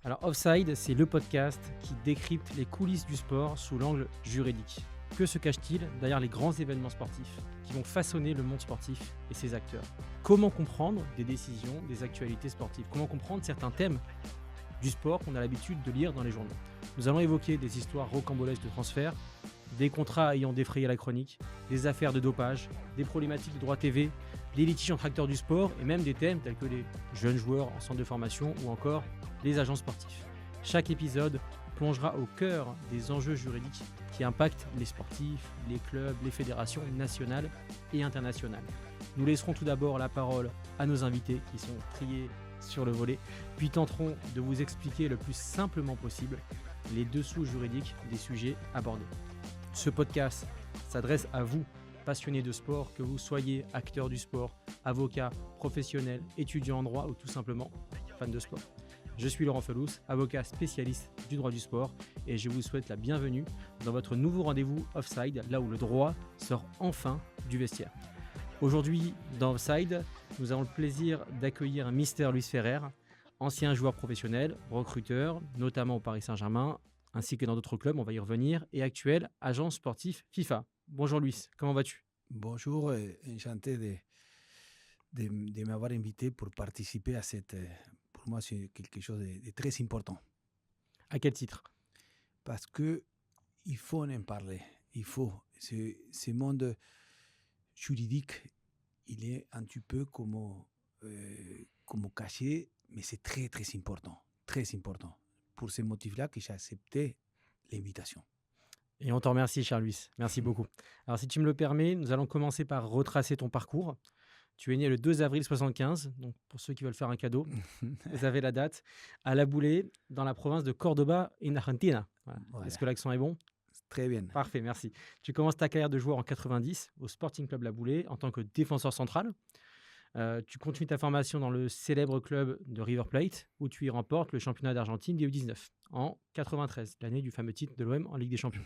Alors Offside, c'est le podcast qui décrypte les coulisses du sport sous l'angle juridique. Que se cache-t-il derrière les grands événements sportifs qui vont façonner le monde sportif et ses acteurs? Comment comprendre des décisions, des actualités sportives? Comment comprendre certains thèmes du sport qu'on a l'habitude de lire dans les journaux? Nous allons évoquer des histoires rocambolesques de transferts, des contrats ayant défrayé la chronique, des affaires de dopage, des problématiques de droit TV, des litiges entre acteurs du sport et même des thèmes tels que les jeunes joueurs en centre de formation ou encore les agents sportifs. Chaque épisode plongera au cœur des enjeux juridiques qui impactent les sportifs, les clubs, les fédérations nationales et internationales. Nous laisserons tout d'abord la parole à nos invités qui sont triés sur le volet, puis tenterons de vous expliquer le plus simplement possible les dessous juridiques des sujets abordés. Ce podcast s'adresse à vous, passionnés de sport, que vous soyez acteur du sport, avocat, professionnel, étudiant en droit ou tout simplement fan de sport. Je suis Laurent Felous, avocat spécialiste du droit du sport et je vous souhaite la bienvenue dans votre nouveau rendez-vous Offside, là où le droit sort enfin du vestiaire. Aujourd'hui, dans Offside, nous avons le plaisir d'accueillir Mister Luis Ferrer, ancien joueur professionnel, recruteur, notamment au Paris Saint-Germain, ainsi que dans d'autres clubs, on va y revenir, et actuel agent sportif FIFA. Bonjour Luis, comment vas-tu? Bonjour, enchanté de m'avoir invité pour participer à cette... Pour moi, c'est quelque chose de très important. À quel titre? Parce qu'il faut en parler. Il faut. Ce monde juridique, il est un petit peu comme caché, mais c'est très, très important. Très important. Pour ce motif-là que j'ai accepté l'invitation. Et on t'en remercie, cher Luis. Merci beaucoup. Alors, si tu me le permets, nous allons commencer par retracer ton parcours. Tu es né le 2 avril 1975, donc pour ceux qui veulent faire un cadeau, vous avez la date, à La Boulée, dans la province de Córdoba, en Argentina. Voilà. Est-ce que l'accent est bon? Très bien. Parfait, merci. Tu commences ta carrière de joueur en 90 au Sporting Club La Boulée en tant que défenseur central. Tu continues ta formation dans le célèbre club de River Plate, où tu y remportes le championnat d'Argentine des U19 en 93, l'année du fameux titre de l'OM en Ligue des Champions.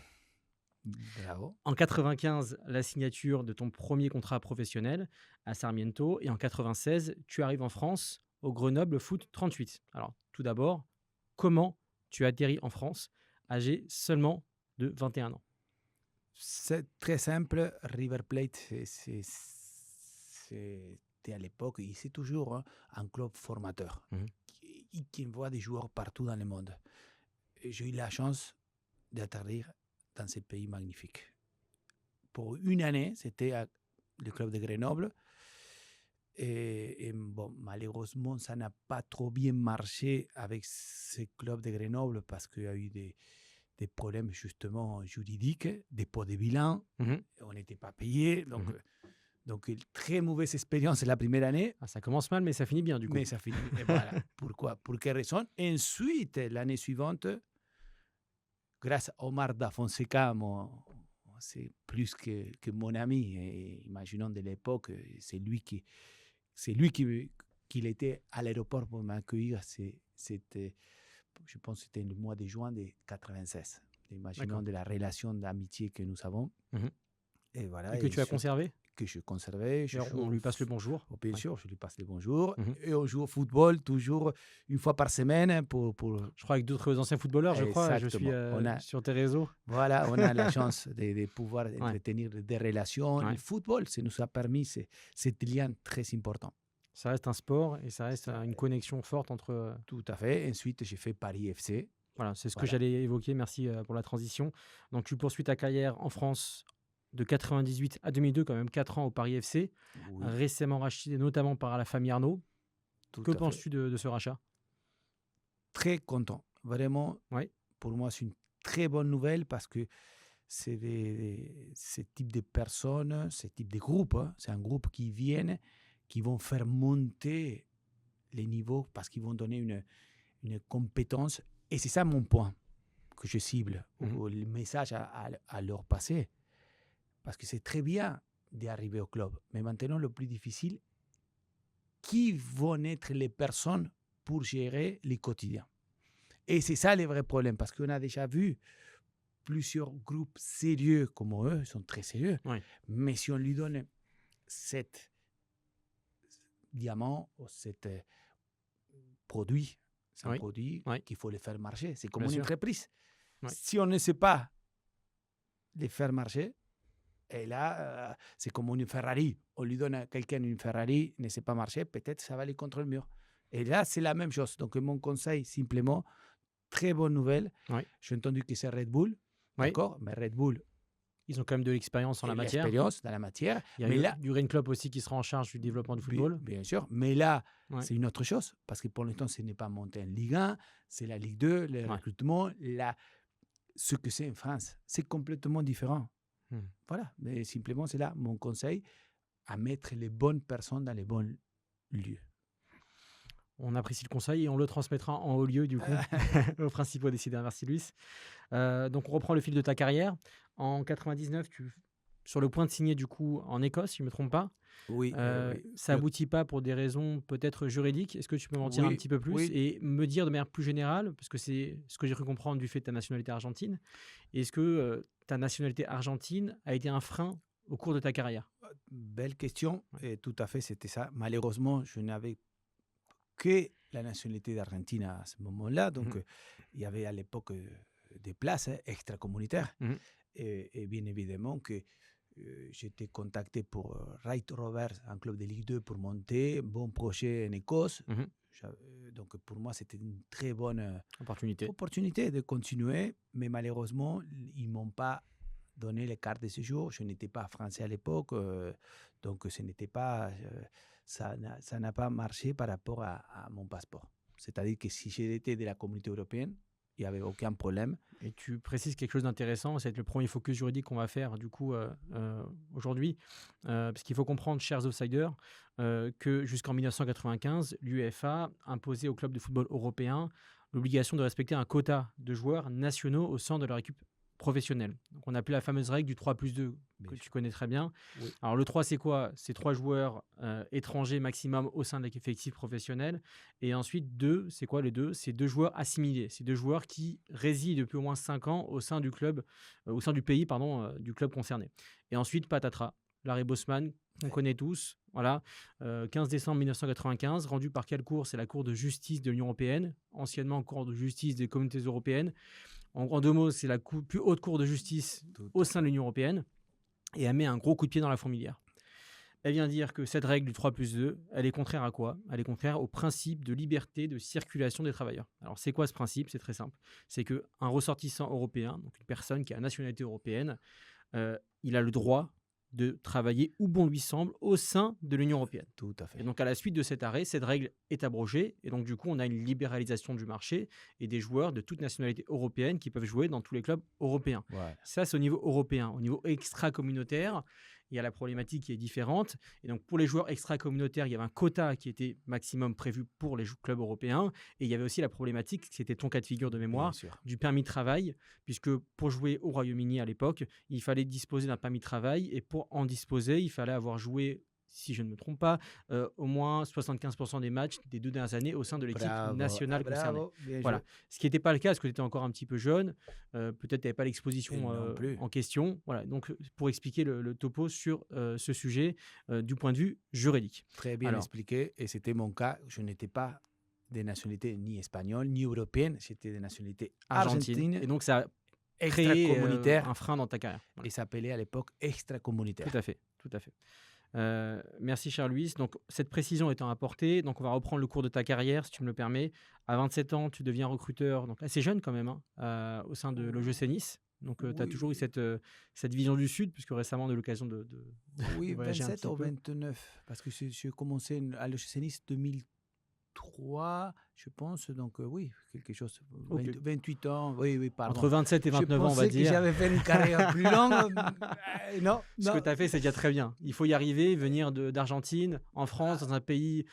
Bravo. En 95, la signature de ton premier contrat professionnel à Sarmiento. Et en 96, tu arrives en France au Grenoble Foot 38. Alors, tout d'abord, comment tu atterris en France, âgé seulement de 21 ans? C'est très simple. River Plate, c'était à l'époque, et c'est toujours un club formateur qui envoie des joueurs partout dans le monde. Et j'ai eu la chance d'atterrir dans ce pays magnifique. Pour une année, c'était le club de Grenoble. Et bon, malheureusement, ça n'a pas trop bien marché avec ce club de Grenoble parce qu'il y a eu des problèmes justement juridiques, des pots de bilan, on n'était pas payé. Donc, très mauvaise expérience la première année. Ah, ça commence mal, mais ça finit bien du coup. Mais ça finit. Et voilà. Pourquoi? Pour quelle raison? Ensuite, l'année suivante, grâce à Omar Da Fonseca, c'est plus que mon ami. Et imaginons de l'époque, c'est lui qui était à l'aéroport pour m'accueillir. C'était, je pense que c'était le mois de juin de 96. Imaginons de la relation d'amitié que nous avons. Et voilà. Et que tu as conservé? Que je conservais. On lui passe le bonjour. Bien sûr, je lui passe le bonjour. Et on joue au football toujours une fois par semaine. Je crois avec d'autres anciens footballeurs, je crois. Je suis sur tes réseaux. Voilà, on a la chance de pouvoir entretenir des relations. Le football, ça nous a permis cet lien très important. Ça reste un sport et ça reste une connexion forte entre... Tout à fait. Ensuite, j'ai fait Paris FC. Voilà, c'est ce que j'allais évoquer. Merci pour la transition. Donc, tu poursuis ta carrière en France de 98 à 2002, quand même 4 ans au Paris FC, récemment racheté notamment par la famille Arnaud. Que penses-tu de ce rachat? Très content. Vraiment, pour moi, c'est une très bonne nouvelle parce que c'est ce type de personnes, ce type de groupes, c'est un groupe qui viennent, qui vont faire monter les niveaux parce qu'ils vont donner une compétence. Et c'est ça mon point que je cible, ou le message à leur passer. Parce que c'est très bien d'arriver au club. Mais maintenant, le plus difficile, qui vont être les personnes pour gérer les quotidiens? Et c'est ça le vrai problème. Parce qu'on a déjà vu plusieurs groupes sérieux comme eux, ils sont très sérieux. Mais si on lui donne cet diamant ou cet produit, C'est un produit qu'il faut le faire marcher. C'est comme Bien une sûr. entreprise. Ouais. Si on ne sait pas les faire marcher, et là, c'est comme une Ferrari. On lui donne à quelqu'un une Ferrari, ne sait pas marcher, peut-être ça va aller contre le mur. Et là, c'est la même chose. Donc, mon conseil, simplement, très bonne nouvelle. Ouais. J'ai entendu que c'est Red Bull. Ouais. D'accord, mais Red Bull, ils ont quand même de l'expérience en la matière. L'expérience dans la matière. Il y a Jürgen Klopp aussi qui sera en charge du développement du football. Bien sûr. Mais là, c'est une autre chose. Parce que pour l'instant, ce n'est pas monté en Ligue 1. C'est la Ligue 2, le recrutement. Ce que c'est en France, c'est complètement différent. Voilà. Mais simplement, c'est là mon conseil, à mettre les bonnes personnes dans les bons lieux. On apprécie le conseil et on le transmettra en haut lieu, du coup, aux principaux décideurs. Merci, Luis. Donc, on reprend le fil de ta carrière. En 99, sur le point de signer, du coup, en Écosse, si je ne me trompe pas. Oui. Ça n'aboutit pas pour des raisons peut-être juridiques. Est-ce que tu peux m'en dire un petit peu plus et me dire de manière plus générale, parce que c'est ce que j'ai cru comprendre du fait de ta nationalité argentine, est-ce que ta nationalité argentine a été un frein au cours de ta carrière? Belle question. Et tout à fait, c'était ça. Malheureusement, je n'avais que la nationalité d'Argentine à ce moment-là. Donc, il y avait à l'époque des places extracommunautaires. Et bien évidemment que j'étais contacté pour Wright Rovers, un club de Ligue 2, pour monter. Bon projet en Écosse. Donc, pour moi, c'était une très bonne opportunité de continuer. Mais malheureusement, ils ne m'ont pas donné les cartes de séjour. Je n'étais pas français à l'époque. Donc, ce n'était pas... ça n'a pas marché par rapport à mon passeport. C'est-à-dire que si j'étais de la communauté européenne, il n'y avait aucun problème. Et tu précises quelque chose d'intéressant, c'est le premier focus juridique qu'on va faire du coup aujourd'hui, parce qu'il faut comprendre, chers outsiders, que jusqu'en 1995, l'UEFA imposait aux clubs de football européens l'obligation de respecter un quota de joueurs nationaux au sein de leur équipe professionnelle. Donc on appelait la fameuse règle du 3+2 que tu connais très bien. Oui. Alors le 3, c'est quoi? C'est 3 joueurs étrangers maximum au sein de l'effectif professionnel. Et ensuite 2, c'est quoi le 2? C'est 2 joueurs assimilés. C'est 2 joueurs qui résident depuis au moins 5 ans au sein du club, au sein du pays, du club concerné. Et ensuite, patatras, l'arrêt Bosman, qu'on connaît tous. Voilà, 15 décembre 1995, rendu par quelle cour? C'est la Cour de justice de l'Union européenne, anciennement Cour de justice des communautés européennes. En 2 mots, c'est la plus haute cour de justice au sein de l'Union européenne. Et elle met un gros coup de pied dans la fourmilière. Elle vient dire que cette règle du 3+2, elle est contraire à quoi? Elle est contraire au principe de liberté de circulation des travailleurs. Alors, c'est quoi ce principe? C'est très simple. C'est qu'un ressortissant européen, donc une personne qui a la nationalité européenne, il a le droit de travailler où bon lui semble au sein de l'Union européenne. Tout à fait. Et donc, à la suite de cet arrêt, cette règle est abrogée. Et donc, du coup, on a une libéralisation du marché et des joueurs de toute nationalité européenne qui peuvent jouer dans tous les clubs européens. Ouais. Ça, c'est au niveau européen. Au niveau extra-communautaire, il y a la problématique qui est différente. Et donc, pour les joueurs extra-communautaires, il y avait un quota qui était maximum prévu pour les clubs européens. Et il y avait aussi la problématique, c'était ton cas de figure de mémoire, du permis de travail, puisque pour jouer au Royaume-Uni à l'époque, il fallait disposer d'un permis de travail. Et pour en disposer, il fallait avoir joué, si je ne me trompe pas, au moins 75% des matchs des 2 dernières années au sein de l'équipe nationale concernée. Voilà. Ce qui n'était pas le cas, parce que tu étais encore un petit peu jeune. Peut-être tu n'avais pas l'exposition en question. Voilà. Donc, pour expliquer le topo sur ce sujet du point de vue juridique. Très bien expliqué. Et c'était mon cas. Je n'étais pas des nationalités ni espagnoles, ni européennes. J'étais des nationalités argentines. Et donc, ça a créé un frein dans ta carrière. Voilà. Et ça s'appelait à l'époque extra-communautaire. Tout à fait. Tout à fait. Merci, cher Luis. Donc, cette précision étant apportée, donc on va reprendre le cours de ta carrière, si tu me le permets. À 27 ans, tu deviens recruteur, donc assez jeune quand même, au sein de l'OGC Nice. Donc, tu as toujours eu cette vision du Sud, puisque récemment, on a eu l'occasion de oui, 27 ou 29, parce que j'ai commencé à l'OGC Nice 2003, je pense. Donc, oui, quelque chose. Okay. 28 ans, oui, pardon. Entre 27 et 29 ans, on va dire. Je pensais que j'avais fait une carrière plus longue. Non. Ce que tu as fait, c'est déjà très bien. Il faut y arriver, venir d'Argentine, en France, dans un pays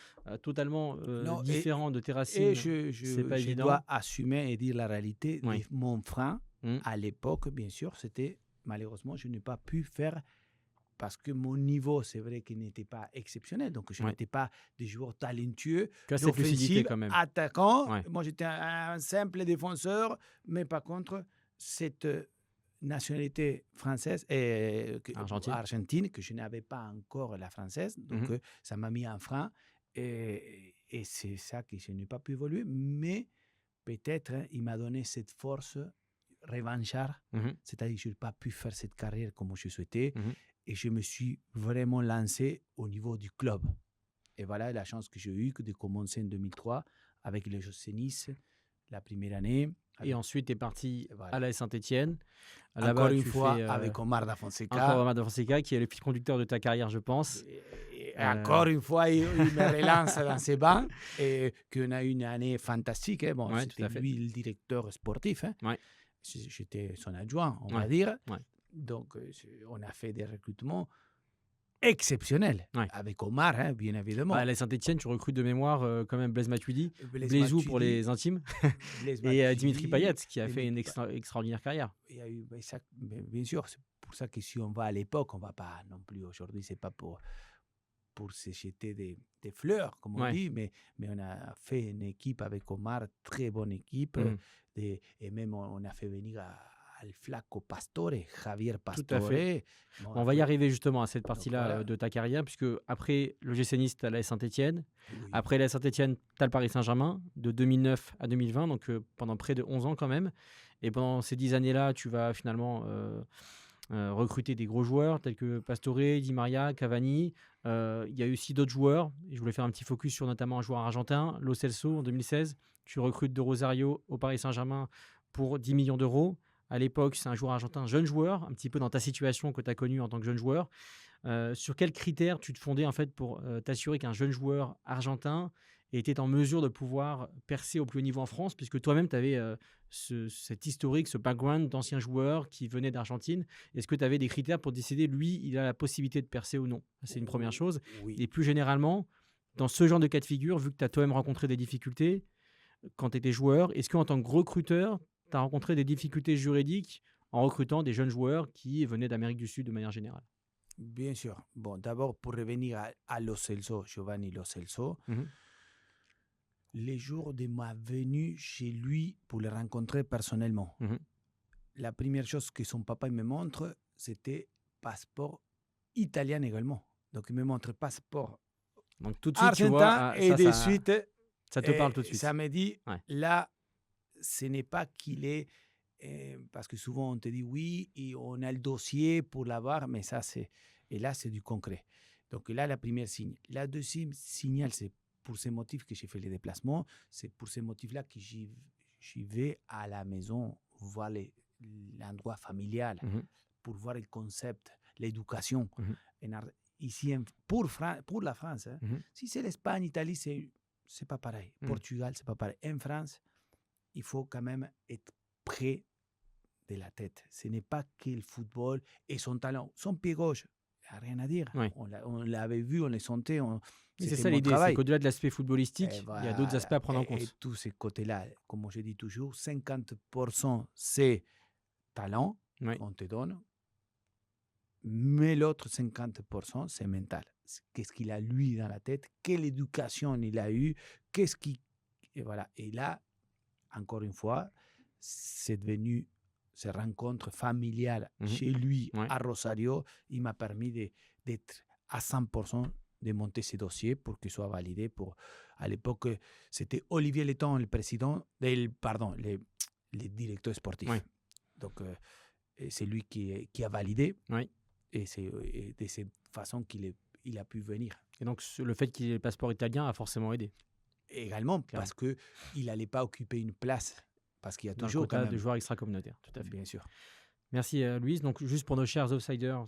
totalement différent de tes racines. Et je dois assumer et dire la réalité. Oui. Mon frein, à l'époque, bien sûr, c'était malheureusement, je n'ai pas pu faire. Parce que mon niveau, c'est vrai qu'il n'était pas exceptionnel. Donc, je n'étais pas des joueurs talentueux, d'offensifs, attaquants. Ouais. Moi, j'étais un simple défenseur. Mais par contre, cette nationalité française et argentine, que je n'avais pas encore la française. Donc, ça m'a mis un frein. Et Et c'est ça que je n'ai pas pu évoluer. Mais peut-être il m'a donné cette force revancharde. C'est-à-dire que je n'ai pas pu faire cette carrière comme je souhaitais. Et je me suis vraiment lancé au niveau du club. Et voilà la chance que j'ai eue de commencer en 2003 avec le GC Nice, la première année. Et ensuite, tu es parti à l'AS Saint-Etienne. Encore une fois, avec Omar Da Fonseca. Encore Omar Da Fonseca, qui est le fil conducteur de ta carrière, je pense. Et encore une fois, il me relance dans ses bancs. Et qu'on a eu une année fantastique. Hein. Bon, c'était lui le directeur sportif. Hein. Ouais. J'étais son adjoint, on va dire. Ouais. Donc, on a fait des recrutements exceptionnels. Avec Omar, hein, bien évidemment. À la Saint-Etienne, tu recrutes de mémoire quand même Blaise Matuidi, Blaisou pour les intimes, et Dimitri Payet, qui a fait une extraordinaire carrière. Il y a eu, bien sûr, c'est pour ça que si on va à l'époque, on ne va pas non plus aujourd'hui, ce n'est pas pour se jeter des fleurs, comme on dit, mais on a fait une équipe avec Omar, très bonne équipe, et même on a fait venir al Flaco Pastore, Javier Pastore. Tout à fait. Bon, on va y arriver justement à cette partie-là de ta carrière, puisque après le GC Nice, tu as l'AS Saint-Etienne. Après l'AS Saint-Etienne, tu as le Paris Saint-Germain, de 2009 à 2020, donc pendant près de 11 ans quand même. Et pendant ces 10 années-là, tu vas finalement recruter des gros joueurs tels que Pastore, Di Maria, Cavani. Il y a eu aussi d'autres joueurs. Et je voulais faire un petit focus sur notamment un joueur argentin, Lo Celso, en 2016. Tu recrutes De Rosario au Paris Saint-Germain pour 10 millions d'euros. À l'époque, c'est un joueur argentin, jeune joueur, un petit peu dans ta situation que tu as connue en tant que jeune joueur. Sur quels critères tu te fondais en fait pour t'assurer qu'un jeune joueur argentin était en mesure de pouvoir percer au plus haut niveau en France, puisque toi-même, tu avais cet historique, ce background d'ancien joueur qui venait d'Argentine. Est-ce que tu avais des critères pour décider, lui, il a la possibilité de percer ou non? C'est une première chose. Et plus généralement, dans ce genre de cas de figure, vu que tu as toi-même rencontré des difficultés quand tu étais joueur, est-ce qu'en tant que recruteur, tu as rencontré des difficultés juridiques en recrutant des jeunes joueurs qui venaient d'Amérique du Sud de manière générale? Bien sûr. Bon, d'abord, pour revenir à Lo Celso, Giovanni Lo Celso, les jours de ma venue chez lui pour le rencontrer personnellement, la première chose que son papa me montre, c'était passeport italien également. Donc, il me montre passeport donc, tout de suite, argentin, tu vois, et de suite, ça te parle tout de suite. Ça me dit, là, ce n'est pas qu'il est... parce que souvent, on te dit oui, et on a le dossier pour l'avoir, mais ça, c'est... Et là, c'est du concret. Donc là, la première signe. La deuxième signal, c'est pour ces motifs que j'ai fait les déplacements. C'est pour ces motifs-là que j'y vais à la maison voir l'endroit familial, pour voir le concept, l'éducation. Ici, pour la France, hein, si c'est l'Espagne, l'Italie, c'est pas pareil. Portugal, c'est pas pareil. En France, il faut quand même être prêt de la tête. Ce n'est pas que le football et son talent. Son pied gauche, il n'y a rien à dire. On l'avait vu, on le sentait. C'est ça l'idée, c'est qu'au-delà de l'aspect footballistique, il y a d'autres aspects à prendre en compte. Et tous ces côtés-là, comme je dis toujours, 50% c'est talent qu'on te donne, mais l'autre 50% c'est mental. Qu'est-ce qu'il a lui dans la tête, quelle éducation il a eue, et voilà. Et là, encore une fois, c'est devenu ces rencontres familiales chez lui à Rosario. Il m'a permis d'être à 100%, de monter ces dossiers pour qu'ils soient validés. À l'époque, c'était Olivier Letton, le président, le directeur sportif. Donc, c'est lui qui a validé. Et c'est de cette façon qu'il a pu venir. Et donc, le fait qu'il ait le passeport italien a forcément aidé. Également, parce qu'il n'allait pas occuper une place. Parce qu'il y a toujours quand même de joueurs extra-communautaires. Tout à fait. Bien sûr. Merci, Louise. Donc, juste pour nos chers outsiders,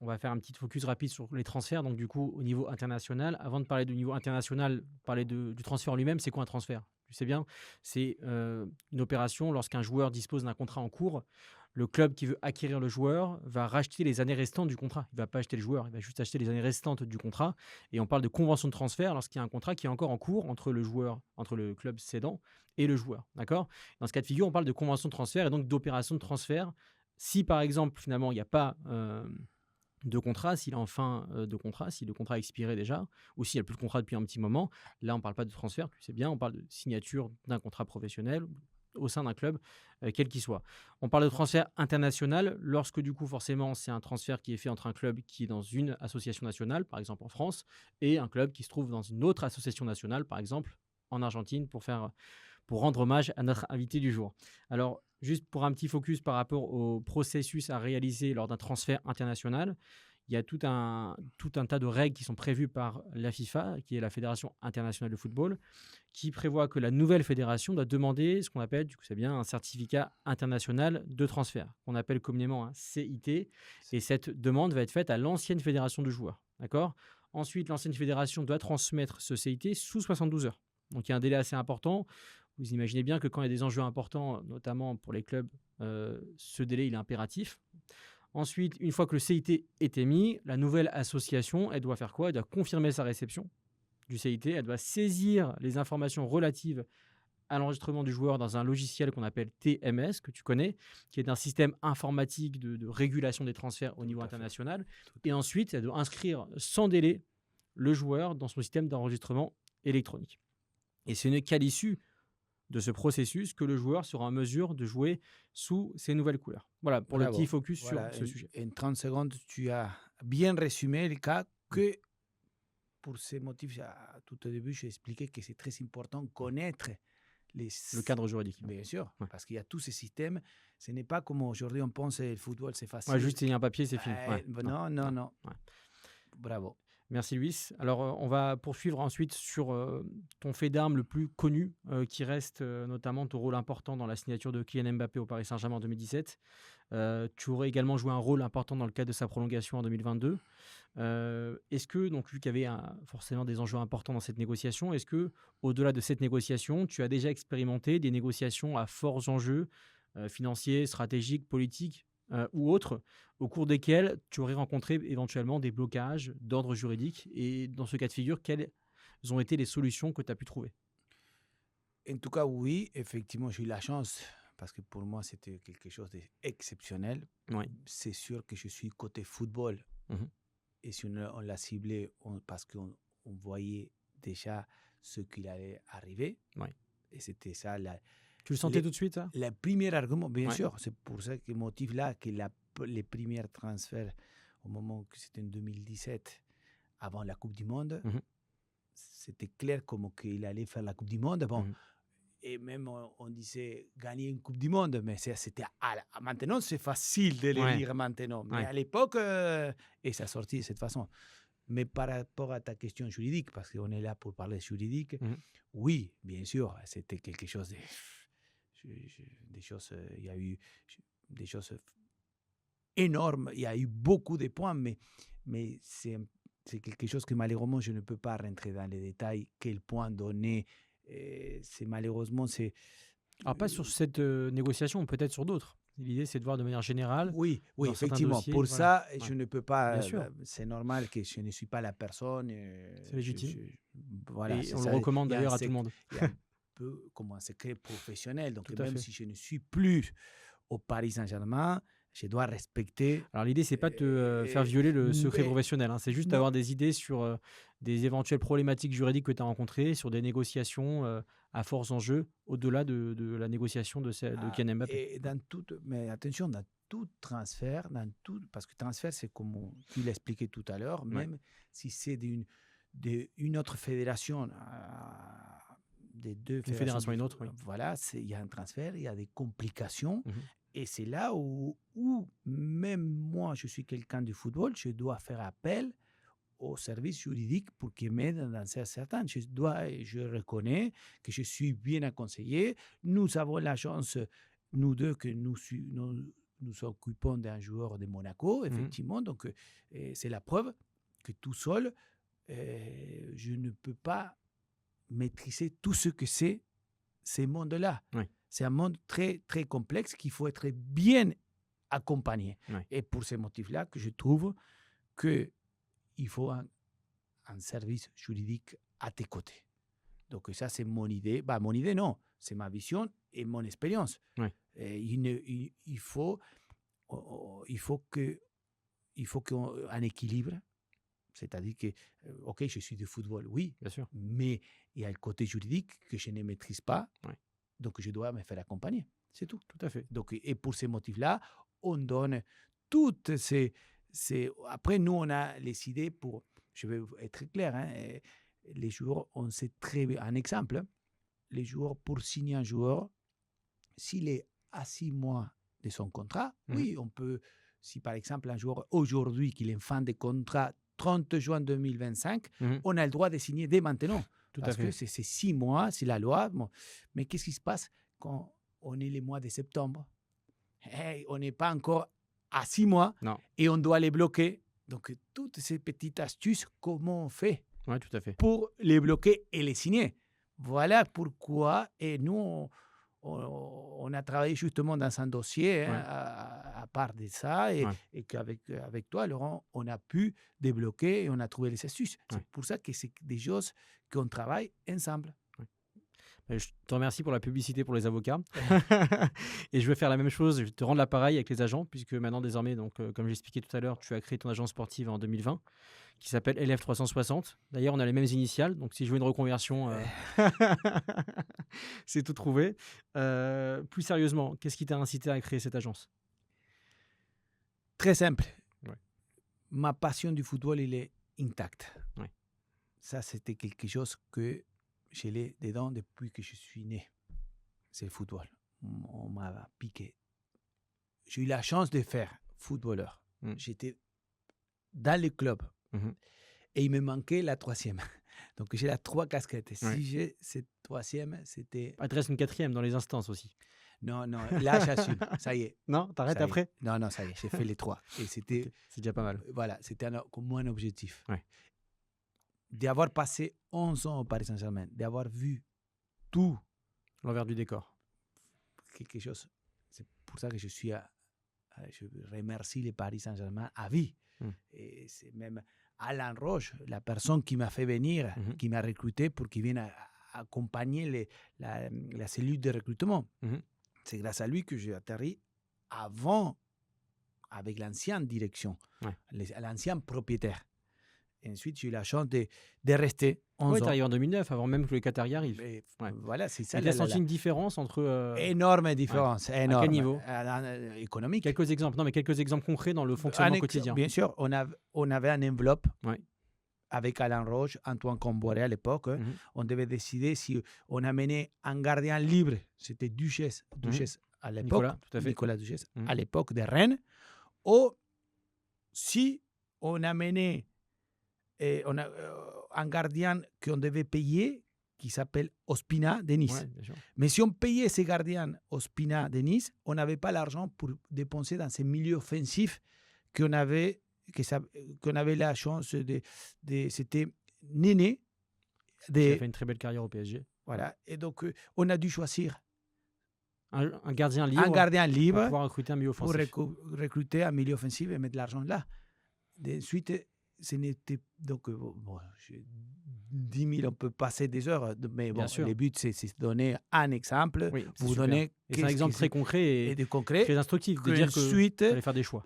on va faire un petit focus rapide sur les transferts. Donc, du coup, au niveau international, avant de parler du niveau international, parler du transfert en lui-même, c'est quoi un transfert? Tu sais bien, c'est une opération lorsqu'un joueur dispose d'un contrat en cours. Le club qui veut acquérir le joueur va racheter les années restantes du contrat. Il ne va pas acheter le joueur, il va juste acheter les années restantes du contrat. Et on parle de convention de transfert lorsqu'il y a un contrat qui est encore en cours entre le club cédant et le joueur. D'accord ? Dans ce cas de figure, on parle de convention de transfert et donc d'opération de transfert. Si par exemple, finalement, il n'y a pas de contrat, s'il est en fin de contrat, si le contrat a expiré déjà, ou s'il n'y a plus de contrat depuis un petit moment, là, on ne parle pas de transfert, tu sais bien, on parle de signature d'un contrat professionnel, au sein d'un club, quel qu'il soit. On parle de transfert international lorsque du coup forcément c'est un transfert qui est fait entre un club qui est dans une association nationale, par exemple en France, et un club qui se trouve dans une autre association nationale, par exemple en Argentine, pour rendre hommage à notre invité du jour. Alors, juste pour un petit focus par rapport au processus à réaliser lors d'un transfert international, il y a tout un tas de règles qui sont prévues par la FIFA, qui est la Fédération internationale de football, qui prévoit que la nouvelle fédération doit demander ce qu'on appelle, du coup c'est bien, un certificat international de transfert, qu'on appelle communément un CIT, et cette demande va être faite à l'ancienne fédération de joueurs. D'accord ? Ensuite, l'ancienne fédération doit transmettre ce CIT sous 72 heures. Donc il y a un délai assez important. Vous imaginez bien que quand il y a des enjeux importants, notamment pour les clubs, ce délai il est impératif. Ensuite, une fois que le CIT est émis, la nouvelle association, elle doit faire quoi ? Elle doit confirmer sa réception du CIT, elle doit saisir les informations relatives à l'enregistrement du joueur dans un logiciel qu'on appelle TMS, que tu connais, qui est un système informatique de régulation des transferts au niveau international. Et ensuite, elle doit inscrire sans délai le joueur dans son système d'enregistrement électronique. Et ce n'est qu'à l'issue de ce processus que le joueur sera en mesure de jouer sous ces nouvelles couleurs. Voilà, pour le petit focus sur ce sujet. En 30 secondes, tu as bien résumé le cas que, pour ces motifs, tout au début, j'ai expliqué que c'est très important de connaître le cadre juridique. Bien sûr, parce qu'il y a tous ces systèmes. Ce n'est pas comme aujourd'hui, on pense que le football, c'est facile. Ouais, juste signer un papier, c'est fini. Non. Ouais. Bravo. Merci Luis. Alors, on va poursuivre ensuite sur ton fait d'armes le plus connu, qui reste notamment ton rôle important dans la signature de Kylian Mbappé au Paris Saint-Germain en 2017. Tu aurais également joué un rôle important dans le cadre de sa prolongation en 2022. Est-ce que, donc, vu qu'il y avait forcément des enjeux importants dans cette négociation, est-ce que, au-delà de cette négociation, tu as déjà expérimenté des négociations à forts enjeux financiers, stratégiques, politiques ou autres, au cours desquels tu aurais rencontré éventuellement des blocages d'ordre juridique? Et dans ce cas de figure, quelles ont été les solutions que tu as pu trouver? En tout cas, oui, effectivement, j'ai eu la chance, parce que pour moi, c'était quelque chose d'exceptionnel. Oui. C'est sûr que je suis côté football. Et si on l'a ciblé, parce qu'on voyait déjà ce qu'il allait arriver. Oui. Et c'était ça. Tu le sentais tout de suite, ça? Le premier argument, bien sûr. C'est pour ça que motif là, que les premiers transferts, au moment que c'était en 2017, avant la Coupe du Monde, c'était clair comme qu'il allait faire la Coupe du Monde. Bon, et même on disait gagner une Coupe du Monde, mais c'était maintenant c'est facile de le dire maintenant, mais à l'époque, et ça sortit de cette façon. Mais par rapport à ta question juridique, parce qu'on est là pour parler juridique, oui, bien sûr, c'était quelque chose des choses, il y a eu des choses énormes, il y a eu beaucoup de points, mais c'est quelque chose que malheureusement je ne peux pas rentrer dans les détails, quel point donner. C'est malheureusement, c'est... Alors pas sur cette négociation, peut-être sur d'autres. L'idée, c'est de voir de manière générale. Oui, effectivement. Dossiers, pour ça, je ne peux pas... Bien sûr. C'est normal que je ne suis pas la personne. C'est légitime. Voilà, et on le recommande d'ailleurs à tout le monde. Il y a un peu comme un secret professionnel. Donc Tout à même fait. si je ne suis plus au Paris Saint-Germain, je dois respecter... Alors l'idée, c'est pas de te faire violer le secret professionnel. C'est juste d'avoir des idées sur des éventuelles problématiques juridiques que tu as rencontrées, sur des négociations à forts enjeux, au-delà de la négociation de Kylian Mbappé. Et mais attention, dans tout transfert, parce que transfert, c'est comme tu l'as expliqué tout à l'heure, même si c'est d'une autre fédération, des deux Une fédération et une autre, oui. Voilà, il y a un transfert, il y a des complications. Et c'est là où même moi, je suis quelqu'un du football, je dois faire appel au service juridique pour qu'ils m'aident dans certains. Je reconnais que je suis bien aconsellé. Nous avons la chance, nous deux, que nous occupons d'un joueur de Monaco, effectivement. Donc, c'est la preuve que tout seul, je ne peux pas maîtriser tout ce que c'est ces mondes-là. Oui. C'est un monde très, très complexe qu'il faut être bien accompagné. Oui. Et pour ces motifs-là, que je trouve qu'il faut un service juridique à tes côtés. Donc ça, c'est mon idée. Mon idée, non. C'est ma vision et mon expérience. Oui. Il faut un équilibre. C'est-à-dire que, je suis du football, oui, bien sûr, mais il y a le côté juridique que je ne maîtrise pas. Oui. donc je dois me faire accompagner. C'est tout. Tout à fait. Donc, et pour ces motifs-là, on donne toutes ces... Après, nous, on a les idées pour... Je vais être très clair. Hein, les joueurs, on sait très bien... Un exemple, les joueurs, pour signer un joueur, s'il est à 6 mois de son contrat, oui, on peut... Si par exemple, un joueur aujourd'hui, qu'il est en fin de contrat 30 juin 2025, on a le droit de signer dès maintenant. Parce que c'est 6 mois, c'est la loi. Bon. Mais qu'est-ce qui se passe quand on est les mois de septembre? On n'est pas encore à 6 mois et on doit les bloquer. Donc, toutes ces petites astuces, comment on fait tout à fait. pour les bloquer et les signer? Voilà pourquoi, et nous, on a travaillé justement dans un dossier à part de ça, et qu'avec toi, Laurent, on a pu débloquer et on a trouvé les astuces. C'est pour ça que c'est des choses qu'on travaille ensemble. Je te remercie pour la publicité pour les avocats. Et je vais faire la même chose, je vais te rendre l'appareil avec les agents, puisque maintenant, désormais, donc, comme j'expliquais tout à l'heure, tu as créé ton agence sportive en 2020, qui s'appelle LF 360. D'ailleurs, on a les mêmes initiales, donc si je veux une reconversion, c'est tout trouvé. Plus sérieusement, qu'est-ce qui t'a incité à créer cette agence? Très simple. Ma passion du football, elle est intacte. Ça, c'était quelque chose que je l'ai dedans depuis que je suis né. C'est le football. On m'a piqué. J'ai eu la chance de faire footballeur. J'étais dans le club. Et il me manquait la 3e. Donc, j'ai la 3 casquettes. Si j'ai cette 3e, c'était... Il te reste une 4e dans les instances aussi. Non, là, j'assume. Ça y est. Non, t'arrêtes après? Non, ça y est. J'ai fait les 3. Et c'était... C'est déjà pas mal. Voilà, c'était comme moi un objectif. D'avoir passé 11 ans au Paris Saint-Germain, d'avoir vu tout. L'envers du décor. Quelque chose. C'est pour ça que je remercie le Paris Saint-Germain à vie. Et c'est même Alain Roche, la personne qui m'a fait venir, qui m'a recruté pour qu'il vienne accompagner la cellule de recrutement. C'est grâce à lui que j'ai atterri avant avec l'ancienne direction, l'ancien propriétaire. Et ensuite, j'ai eu la chance de rester 11 ans. Tu es arrivé en 2009, avant même que le Qatari arrive. Voilà, c'est ça. Tu as senti une différence entre... Énorme différence. Énorme. À quel niveau? Économique. Quelques exemples concrets dans le fonctionnement quotidien. Bien sûr, on avait une enveloppe avec Alain Roche, Antoine Comboiré à l'époque. On devait décider si on amenait un gardien libre, c'était Duchesse à l'époque, Nicolas Duchesse, à l'époque de Rennes, ou si on amenait un gardien qu'on devait payer, qui s'appelle Ospina de Nice. Mais si on payait ces gardiens Ospina de Nice, on n'avait pas l'argent pour dépenser dans ces milieux offensifs qu'on avait la chance de c'était Néné. Qui a fait une très belle carrière au PSG. Voilà. Et donc, on a dû choisir un gardien libre. Pour pouvoir recruter un milieu offensif. Pour recruter un milieu offensif et mettre de l'argent là. Ensuite, ce n'était donc 10 000, on peut passer des heures, mais bon, le but c'est de donner un exemple, vous donner c'est un exemple très concret et très instructif de dire que vous allez faire des choix.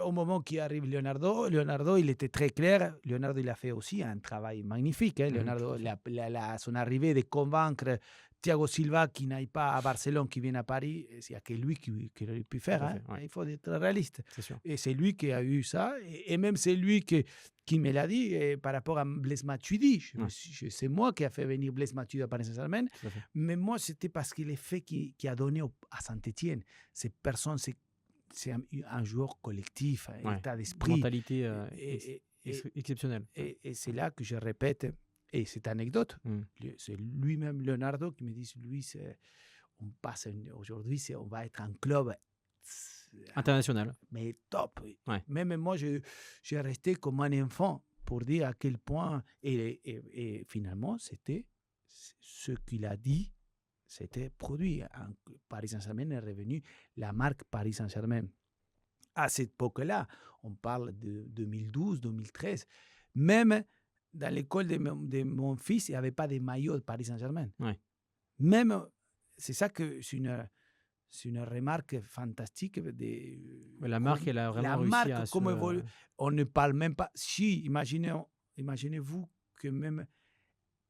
Au moment qui arrive Leonardo, il était très clair. Leonardo, il a fait aussi un travail magnifique. Leonardo, son arrivée de convaincre Thiago Silva qui n'aille pas à Barcelone, qui vienne à Paris, il n'y a que lui qui l'aurait pu faire. Il faut être réaliste. Et c'est lui qui a eu ça. Et même c'est lui qui me l'a dit par rapport à Blaise Matuidi. C'est moi qui a fait venir Blaise Matuidi à Paris Saint-Germain. Mais moi, c'était parce que l'effet qu'il a donné à Saint-Étienne. Ces personnes, c'est un joueur collectif, un état d'esprit. Une mentalité exceptionnelle. Et c'est là que je répète, et cette anecdote, c'est lui-même, Leonardo, qui me dit, aujourd'hui, on va être un club international. Mais top. Même moi, j'ai resté comme un enfant pour dire à quel point, et finalement, c'était ce qu'il a dit, c'était produit. Paris Saint-Germain est revenu la marque Paris Saint-Germain. À cette époque-là, on parle de 2012, 2013. Même dans l'école de mon fils, il n'y avait pas de maillot de Paris Saint-Germain. Même, c'est ça que c'est une remarque fantastique. La marque, elle a vraiment réussi à évolue. On ne parle même pas. Si, imaginez-vous que même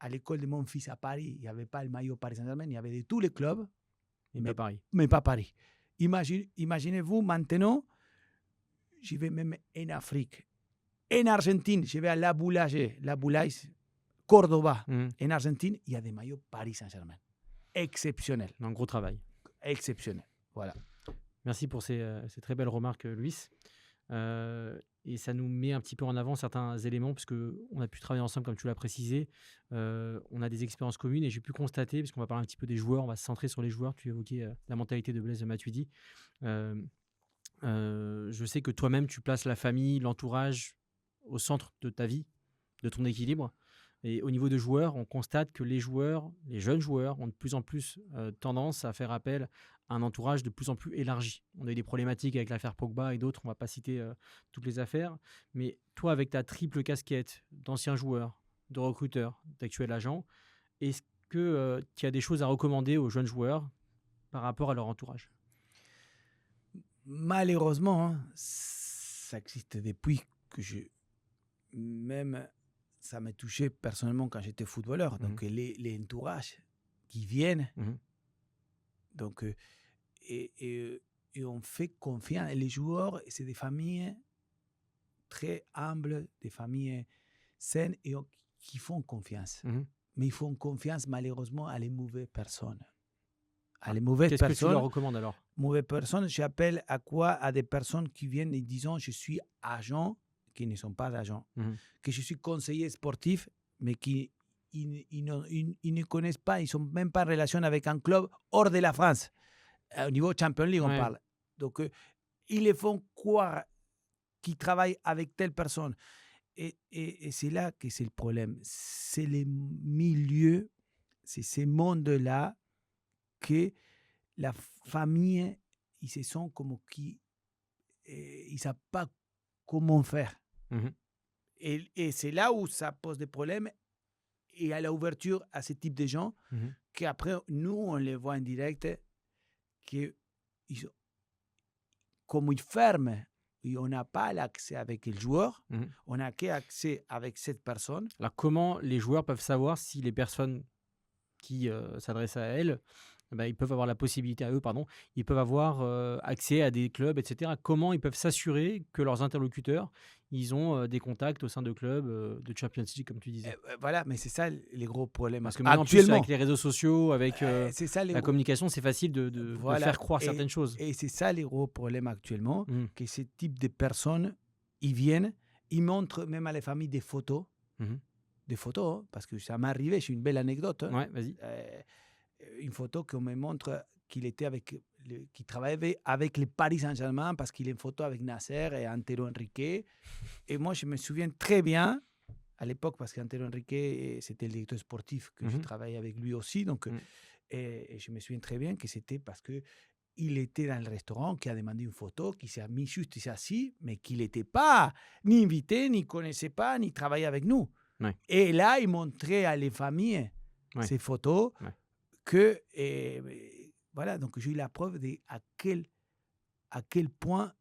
à l'école de mon fils à Paris, il n'y avait pas le maillot Paris Saint-Germain, il y avait de tous les clubs, Mais pas Paris. Mais pas Paris. Imaginez-vous maintenant, je vais même en Afrique. En Argentine, je vais à La Boulaye, Cordoba. En Argentine, il y a des maillots Paris Saint-Germain. Exceptionnel. Un gros travail. Exceptionnel. Voilà. Merci pour ces très belles remarques, Luis. Et ça nous met un petit peu en avant certains éléments, puisqu'on a pu travailler ensemble, comme tu l'as précisé. On a des expériences communes et j'ai pu constater, puisqu'on va parler un petit peu des joueurs, on va se centrer sur les joueurs. Tu évoquais la mentalité de Blaise Matuidi. Je sais que toi-même, tu places la famille, l'entourage au centre de ta vie, de ton équilibre. Et au niveau de joueurs, on constate que les jeunes joueurs, ont de plus en plus tendance à faire appel à un entourage de plus en plus élargi. On a eu des problématiques avec l'affaire Pogba et d'autres, on ne va pas citer toutes les affaires. Mais toi, avec ta triple casquette d'ancien joueur, de recruteur, d'actuel agent, est-ce que tu as des choses à recommander aux jeunes joueurs par rapport à leur entourage? Malheureusement, ça existe depuis que même ça m'a touché personnellement quand j'étais footballeur. Donc, les entourages qui viennent, donc, et on fait confiance. Les joueurs, c'est des familles très humbles, des familles saines et qui font confiance. Mais ils font confiance malheureusement à les mauvaises personnes. Qu'est-ce que tu leur recommandes alors? Mauvaises personnes, j'appelle à des personnes qui viennent et disent je suis agent, qui ne sont pas agents, que je suis conseiller sportif, mais qui ils ne connaissent pas, ils ne sont même pas en relation avec un club hors de la France. Au niveau Champions League, on parle. Donc, ils les font croire qu'ils travaillent avec telle personne. Et c'est là que c'est le problème. C'est les milieux, c'est ces mondes-là que la famille, ils se sentent comme qui ils ne savent pas comment faire. Et c'est là où ça pose des problèmes. Et à l'ouverture à ce type de gens, qu'après, nous, on les voit en direct, comme ils ferment, et on n'a pas l'accès avec le joueur, on n'a qu'accès avec cette personne. Alors, comment les joueurs peuvent savoir si les personnes qui s'adressent à elles, ils peuvent avoir la possibilité ils peuvent avoir accès à des clubs, etc. Comment ils peuvent s'assurer que leurs interlocuteurs, ils ont des contacts au sein de clubs de Champions League, comme tu disais? Voilà, mais c'est ça les gros problèmes. Parce que maintenant, actuellement, avec les réseaux sociaux, avec la communication, c'est facile de faire croire certaines choses. Et c'est ça les gros problèmes actuellement, que ce type de personnes, ils viennent, ils montrent même à les familles des photos. Des photos, parce que ça m'est arrivé, j'ai une belle anecdote. Ouais, vas-y. Une photo qu'on me montre qu'il travaillait avec le Paris Saint-Germain parce qu'il est une photo avec Nasser et Antero Henrique. Et moi, je me souviens très bien, à l'époque, parce qu'Antero Henrique, c'était le directeur sportif, que je travaillais avec lui aussi. Donc, et je me souviens très bien que c'était parce qu'il était dans le restaurant, qui a demandé une photo, qui s'est mis juste assis, mais qu'il n'était pas ni invité, ni connaissait pas, ni travaillait avec nous. Ouais. Et là, il montrait à les familles ces photos que, voilà, donc j'ai eu la preuve de à quel point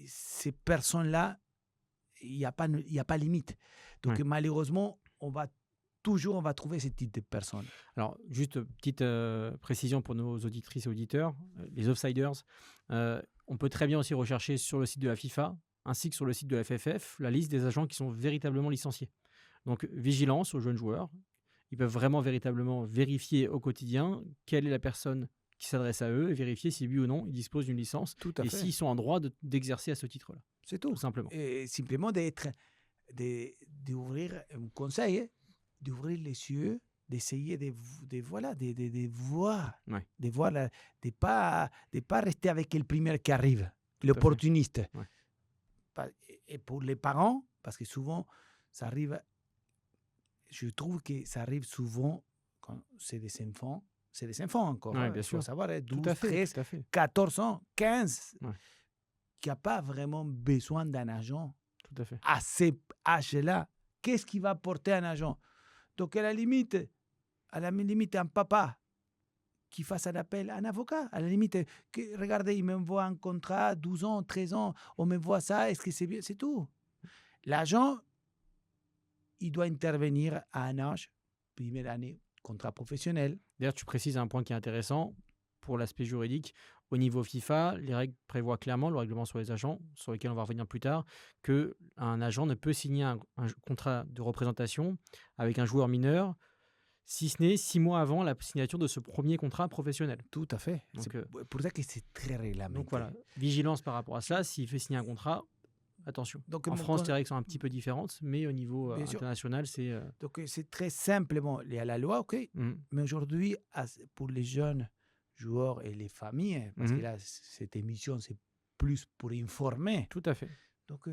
ces personnes-là, il n'y a pas limite. Donc malheureusement, on va trouver ce type de personnes. Alors, juste petite précision pour nos auditrices et auditeurs, les offsiders, on peut très bien aussi rechercher sur le site de la FIFA, ainsi que sur le site de la FFF, la liste des agents qui sont véritablement licenciés. Donc, vigilance aux jeunes joueurs. Ils peuvent vraiment véritablement vérifier au quotidien quelle est la personne qui s'adresse à eux et vérifier si oui ou non ils disposent d'une licence et s'ils sont en droit d'exercer à ce titre-là. C'est tout simplement. Et simplement d'ouvrir un conseil, d'ouvrir les yeux, d'essayer de voir, de pas rester avec le premier qui arrive, l'opportuniste. Et pour les parents, parce que souvent ça arrive. Je trouve que ça arrive souvent quand c'est des enfants. C'est des enfants encore. Bien sûr. Il faut savoir, 12, 13, 14 ans, 15, qui n'a pas vraiment besoin d'un agent. Tout à fait. À ces âges-là, qu'est-ce qui va porter un agent? Donc, à la limite, un papa qui fasse un appel à un avocat. À la limite, regardez, il m'envoie un contrat, 12 ans, 13 ans, on m'envoie ça, est-ce que c'est bien? C'est tout. L'agent, il doit intervenir à un âge, première année, contrat professionnel. D'ailleurs, tu précises un point qui est intéressant pour l'aspect juridique. Au niveau FIFA, les règles prévoient clairement, le règlement sur les agents, sur lequel on va revenir plus tard, qu'un agent ne peut signer un contrat de représentation avec un joueur mineur, si ce n'est 6 mois avant la signature de ce premier contrat professionnel. Tout à fait. Donc, C'est pour ça que c'est très réglementé. Donc voilà, vigilance par rapport à ça. S'il fait signer un contrat, attention. Donc, en France, les règles sont un petit peu différentes, mais au niveau international, c'est... Donc c'est très simplement lié à la loi, ok. Mais aujourd'hui, pour les jeunes joueurs et les familles, parce que là, cette émission, c'est plus pour informer. Tout à fait. Donc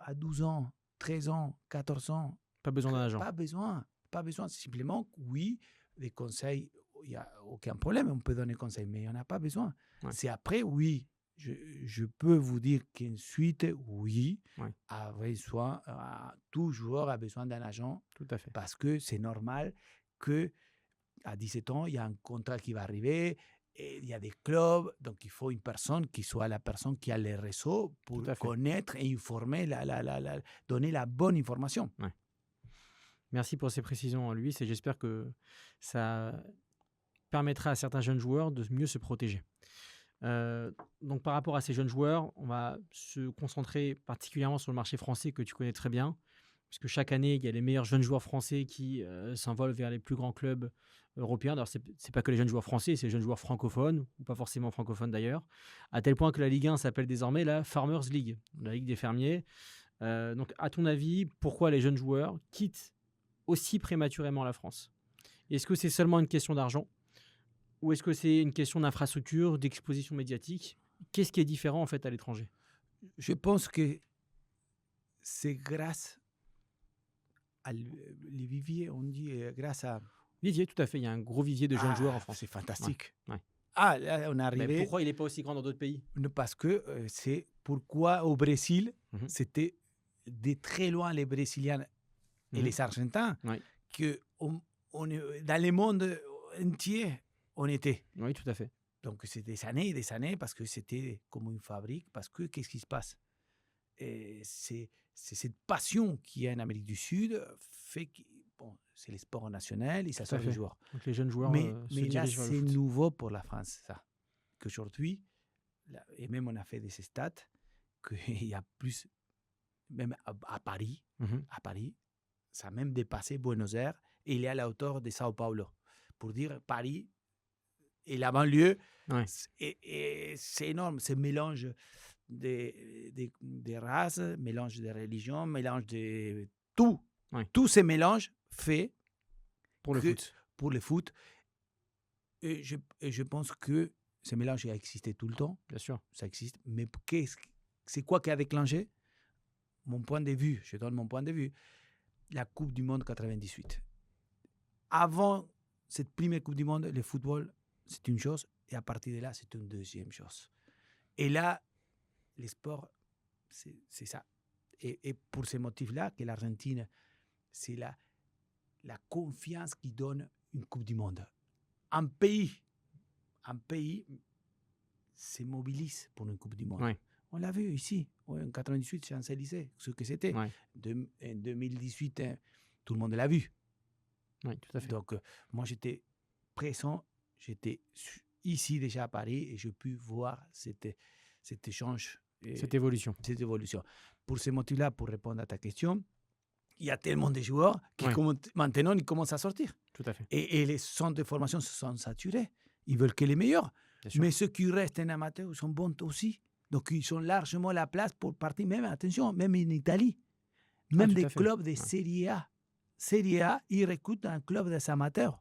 à 12 ans, 13 ans, 14 ans... Pas besoin d'un agent. Pas besoin. Simplement, oui, des conseils, il n'y a aucun problème, on peut donner conseils, mais il n'y en a pas besoin. Ouais. C'est après, oui, je peux vous dire qu'ensuite, oui, tout joueur a besoin d'un agent. Tout à fait. Parce que c'est normal qu'à 17 ans, il y a un contrat qui va arriver, et il y a des clubs, donc il faut une personne qui soit la personne qui a les réseaux pour connaître et informer, donner la bonne information. Ouais. Merci pour ces précisions, Luis, et j'espère que ça permettra à certains jeunes joueurs de mieux se protéger. Donc par rapport à ces jeunes joueurs, on va se concentrer particulièrement sur le marché français que tu connais très bien, puisque chaque année, il y a les meilleurs jeunes joueurs français qui s'envolent vers les plus grands clubs européens. Alors, ce n'est pas que les jeunes joueurs français, c'est les jeunes joueurs francophones, ou pas forcément francophones d'ailleurs, à tel point que la Ligue 1 s'appelle désormais la Farmers League, la Ligue des fermiers. Donc à ton avis, pourquoi les jeunes joueurs quittent aussi prématurément la France? Est-ce que c'est seulement une question d'argent ou est-ce que c'est une question d'infrastructure, d'exposition médiatique? Qu'est-ce qui est différent en fait à l'étranger? Je pense que c'est grâce à les viviers, on dit grâce à... Vivier, tout à fait, il y a un gros vivier de jeunes joueurs en France. C'est fantastique. Ouais. Là, on est arrivé... Mais pourquoi il n'est pas aussi grand dans d'autres pays? Parce que c'est pourquoi au Brésil, c'était de très loin les Brésiliens et les Argentins, que dans le monde entier, on était. Oui, tout à fait. Donc, c'est des années et des années, parce que c'était comme une fabrique, parce que qu'est-ce qui se passe? Et c'est cette passion qu'il y a en Amérique du Sud, fait que, c'est les sports nationaux et ça sort les joueurs. Donc, les jeunes joueurs mais là, c'est nouveau pour la France, ça. Qu'aujourd'hui, et même on a fait des stats, qu'il y a plus, même à Paris, ça a même dépassé Buenos Aires, et il est à la hauteur de Sao Paulo. Pour dire, Paris et la banlieue, et c'est énorme, ce mélange des races, mélange de religions, mélange de tout. Tous ces mélanges faits pour le foot. Et je pense que ce mélange a existé tout le temps. Bien sûr. Ça existe. Mais c'est quoi qui a déclenché? Mon point de vue, je donne mon point de vue. La Coupe du Monde 98. Avant cette première Coupe du Monde, le football, c'est une chose. Et à partir de là, c'est une deuxième chose. Et là, les sports, c'est ça. Et pour ces motifs-là, que l'Argentine, c'est la confiance qui donne une Coupe du Monde. Un pays se mobilise pour une Coupe du Monde. On l'a vu ici, en 98, Champs-Élysées, ce que c'était. En 2018, tout le monde l'a vu. Oui, tout à fait. Donc, moi, j'étais présent, j'étais ici déjà à Paris et j'ai pu voir cet échange. Cette évolution. Pour ce motif-là, pour répondre à ta question, il y a tellement de joueurs qui maintenant ils commencent à sortir. Tout à fait. Et les centres de formation se sont saturés. Ils veulent que les meilleurs. Mais ceux qui restent en amateur sont bons aussi. Donc, ils ont largement la place pour partir. Même, attention, même en Italie. Même des clubs de Serie A. Serie A, ils recrutent un club des amateurs.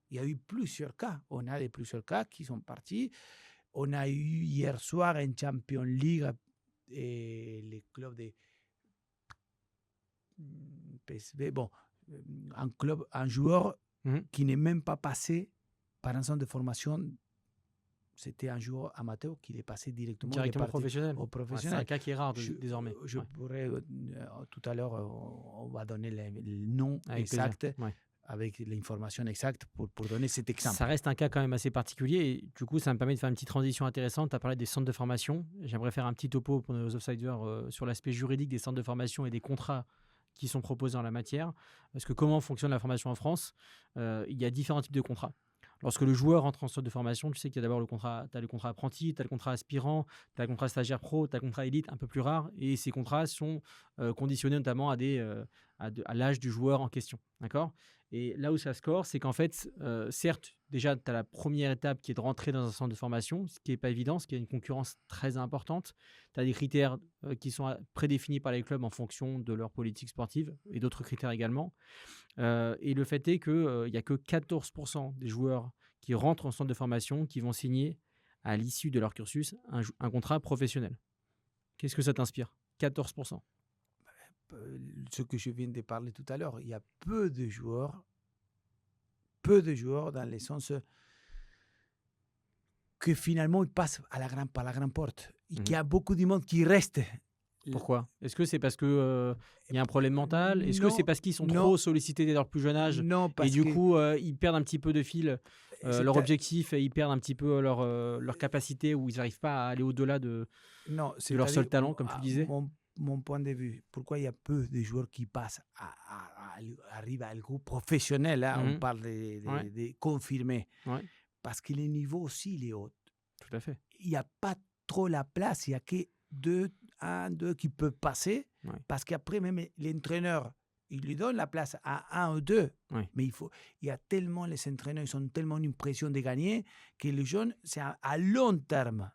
Il y a eu plusieurs cas. On a plusieurs cas qui sont partis. On a eu hier soir en Champions League les clubs de PSV. Bon, un joueur qui n'est même pas passé par un centre de formation. C'était un joueur amateur qui est passé directement professionnel. Au professionnel. C'est un cas qui est rare désormais. Je pourrais, tout à l'heure, on va donner le nom exact avec l'information exacte pour donner cet exemple. Ça reste un cas quand même assez particulier et du coup, ça me permet de faire une petite transition intéressante. Tu as parlé des centres de formation. J'aimerais faire un petit topo pour nos offsiders sur l'aspect juridique des centres de formation et des contrats qui sont proposés en la matière. Parce que comment fonctionne la formation en France? Il y a différents types de contrats. Lorsque le joueur entre en centre de formation, tu sais qu'il y a d'abord le contrat apprenti, tu as le contrat aspirant, tu as le contrat stagiaire pro, tu as le contrat élite, un peu plus rare. Et ces contrats sont conditionnés notamment à l'âge du joueur en question. D'accord? Et là où ça score, c'est qu'en fait, certes, déjà, tu as la première étape qui est de rentrer dans un centre de formation, ce qui n'est pas évident, ce qui a une concurrence très importante. Tu as des critères qui sont prédéfinis par les clubs en fonction de leur politique sportive et d'autres critères également. Et le fait est qu'il n'y a que 14% des joueurs qui rentrent en centre de formation qui vont signer à l'issue de leur cursus un contrat professionnel. Qu'est-ce que ça t'inspire? 14%. Ce que je viens de parler tout à l'heure, il y a peu de joueurs dans le sens que finalement ils passent par la grande porte. Il y a beaucoup de monde qui reste. Pourquoi? Est-ce que c'est parce qu'il y a un problème mental? Est-ce que c'est parce qu'ils sont trop sollicités dès leur plus jeune âge? Non, parce et du coup, ils perdent un petit peu de fil, leur objectif, et ils perdent un petit peu leur capacité, où ils n'arrivent pas à aller au-delà de leur seul talent, comme tu le disais? Mon point de vue, pourquoi il y a peu de joueurs qui passent arrivent à le groupe professionnel, là, on parle de confirmés, parce que le niveau aussi, il est haut. Tout à fait. Il n'y a pas trop la place, il n'y a que un, deux qui peuvent passer, parce qu'après, même l'entraîneur, il lui donne la place à un ou deux. Mais il y a tellement, les entraîneurs, ils ont tellement une pression de gagner que les jeunes, c'est à long terme.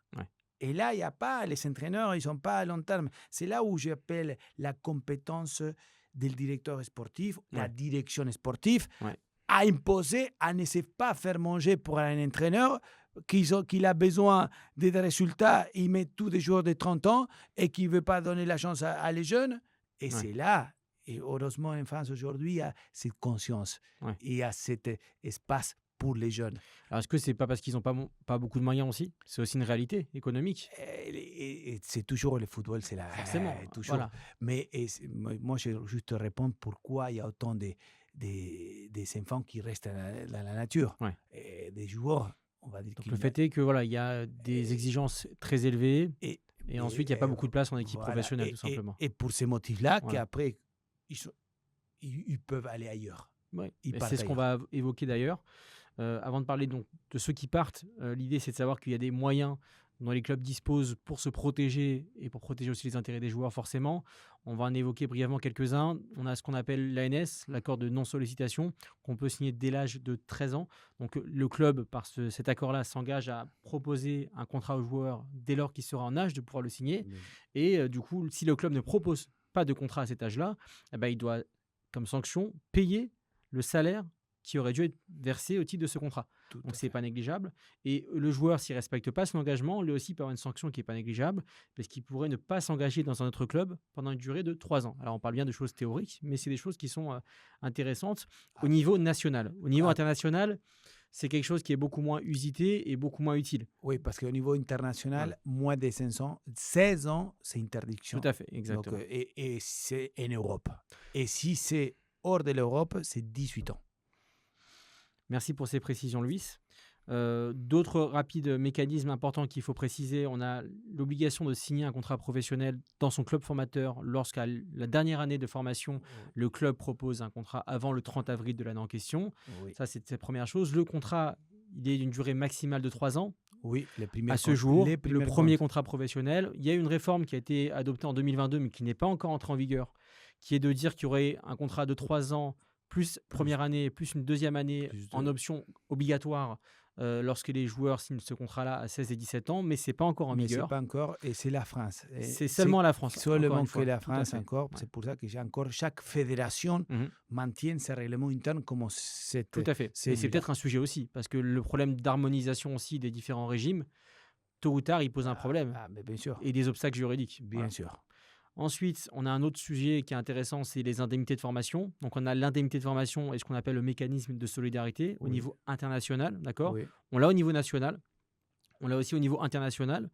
Et là, il n'y a pas, les entraîneurs, ils ne sont pas à long terme. C'est là où j'appelle la compétence du directeur sportif, la direction sportive, à imposer, à ne pas faire manger pour un entraîneur qu'il a besoin des résultats, il met tous des joueurs de 30 ans et qui ne veut pas donner la chance à les jeunes. Et c'est là, et heureusement en France aujourd'hui, il y a cette conscience, il y a cet espace pour les jeunes. Alors, est-ce que c'est pas parce qu'ils n'ont pas beaucoup de moyens aussi? C'est aussi une réalité économique. Et c'est toujours le football, c'est la... Forcément, toujours. Voilà. Mais moi, je veux juste te répondre pourquoi il y a autant des enfants qui restent dans la nature. Et des joueurs, on va dire. Donc le fait est que voilà, il y a des exigences très élevées et ensuite il n'y a pas beaucoup de place en équipe professionnelle, tout simplement. Et pour ces motifs-là, qu'après, ils peuvent aller ailleurs. C'est ce qu'on va évoquer d'ailleurs. Avant de parler donc de ceux qui partent, l'idée c'est de savoir qu'il y a des moyens dont les clubs disposent pour se protéger et pour protéger aussi les intérêts des joueurs forcément. On va en évoquer brièvement quelques-uns. On a ce qu'on appelle l'ANS, l'accord de non-sollicitation, qu'on peut signer dès l'âge de 13 ans. Donc le club, par cet accord-là, s'engage à proposer un contrat au joueur dès lors qu'il sera en âge de pouvoir le signer. Et du coup, si le club ne propose pas de contrat à cet âge-là, il doit, comme sanction, payer le salaire qui aurait dû être versé au titre de ce contrat. Donc, ce n'est pas négligeable. Et le joueur, s'il ne respecte pas son engagement, lui aussi peut avoir une sanction qui n'est pas négligeable, parce qu'il pourrait ne pas s'engager dans un autre club pendant une durée de 3 ans. Alors, on parle bien de choses théoriques, mais c'est des choses qui sont intéressantes au niveau national. Au niveau international, c'est quelque chose qui est beaucoup moins usité et beaucoup moins utile. Oui, parce qu'au niveau international, moins de 16 ans, c'est interdiction. Tout à fait, exactement. Donc, et c'est en Europe. Et si c'est hors de l'Europe, c'est 18 ans. Merci pour ces précisions, Luis. D'autres rapides mécanismes importants qu'il faut préciser, on a l'obligation de signer un contrat professionnel dans son club formateur lorsqu'à la dernière année de formation, le club propose un contrat avant le 30 avril de l'année en question. Ça, c'est la première chose. Le contrat, il est d'une durée maximale de 3 ans. Oui, à ce jour, le premier contrat professionnel. Il y a une réforme qui a été adoptée en 2022, mais qui n'est pas encore entrée en vigueur, qui est de dire qu'il y aurait un contrat de 3 ans plus première année, plus une deuxième année en option obligatoire lorsque les joueurs signent ce contrat-là à 16 et 17 ans, mais ce n'est pas encore en vigueur. Ce n'est pas encore, et c'est la France. C'est seulement la France. Seulement que la France encore. C'est pour ça que j'ai encore, chaque fédération maintient ses règlements internes comme c'est. Tout à fait. Et c'est peut-être un sujet aussi, parce que le problème d'harmonisation aussi des différents régimes, tôt ou tard, il pose un problème. Mais bien sûr. Et des obstacles juridiques. Bien sûr. Ensuite, on a un autre sujet qui est intéressant, c'est les indemnités de formation. Donc, on a l'indemnité de formation et ce qu'on appelle le mécanisme de solidarité au niveau international, d'accord ? On l'a au niveau national, on l'a aussi au niveau international.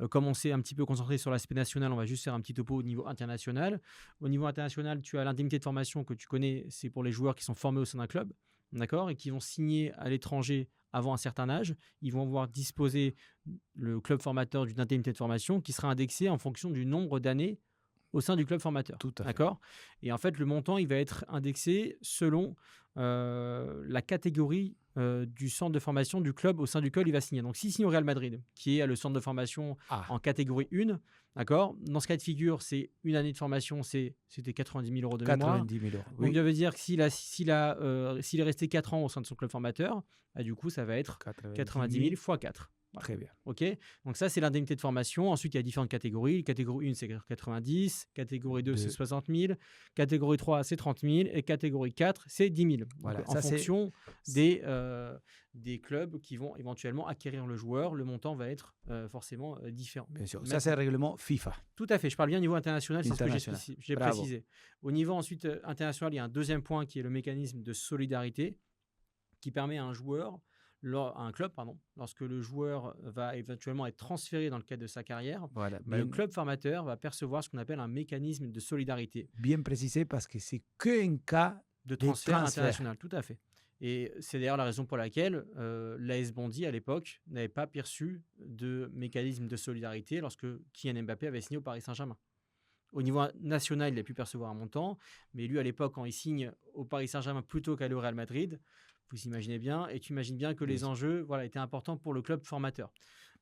Comme on s'est un petit peu concentré sur l'aspect national, on va juste faire un petit topo au niveau international. Au niveau international, tu as l'indemnité de formation que tu connais, c'est pour les joueurs qui sont formés au sein d'un club, d'accord ? Et qui vont signer à l'étranger avant un certain âge. Ils vont pouvoir disposer, le club formateur, d'une indemnité de formation qui sera indexée en fonction du nombre d'années au sein du club formateur. Tout à fait. D'accord ? Et en fait, le montant, il va être indexé selon la catégorie du centre de formation du club au sein duquel il va signer. Donc, s'il signe au Real Madrid, qui est le centre de formation en catégorie 1, d'accord ? Dans ce cas de figure, c'est une année de formation, c'était 90 000 € de mémoire. 90 000 €. Donc, Oui. ça veut dire que s'il est resté 4 ans au sein de son club formateur, du coup, ça va être 90 000 x 4. Voilà. Très bien. OK. Donc ça, c'est l'indemnité de formation. Ensuite, il y a différentes catégories. Catégorie 1, c'est 90. Catégorie 2, c'est 60 000. Catégorie 3, c'est 30 000. Et catégorie 4, c'est 10 000. Voilà. Donc, en fonction des clubs qui vont éventuellement acquérir le joueur, le montant va être forcément différent. Bien sûr. Ça, c'est le règlement FIFA. Tout à fait. Je parle bien au niveau international, c'est ce que j'ai Bravo. précisé. Au niveau ensuite international, il y a un deuxième point qui est le mécanisme de solidarité qui permet à un club, lorsque le joueur va éventuellement être transféré dans le cadre de sa carrière, Voilà. le club formateur va percevoir ce qu'on appelle un mécanisme de solidarité. Bien précisé parce que c'est qu'un cas de transfert international. Tout à fait. Et c'est d'ailleurs la raison pour laquelle l'AS Bondy, à l'époque, n'avait pas perçu de mécanisme de solidarité lorsque Kylian Mbappé avait signé au Paris Saint-Germain. Au niveau national, il a pu percevoir un montant, mais lui, à l'époque, quand il signe au Paris Saint-Germain plutôt qu'à au Real Madrid, vous imaginez bien, et tu imagines bien que les enjeux étaient importants pour le club formateur.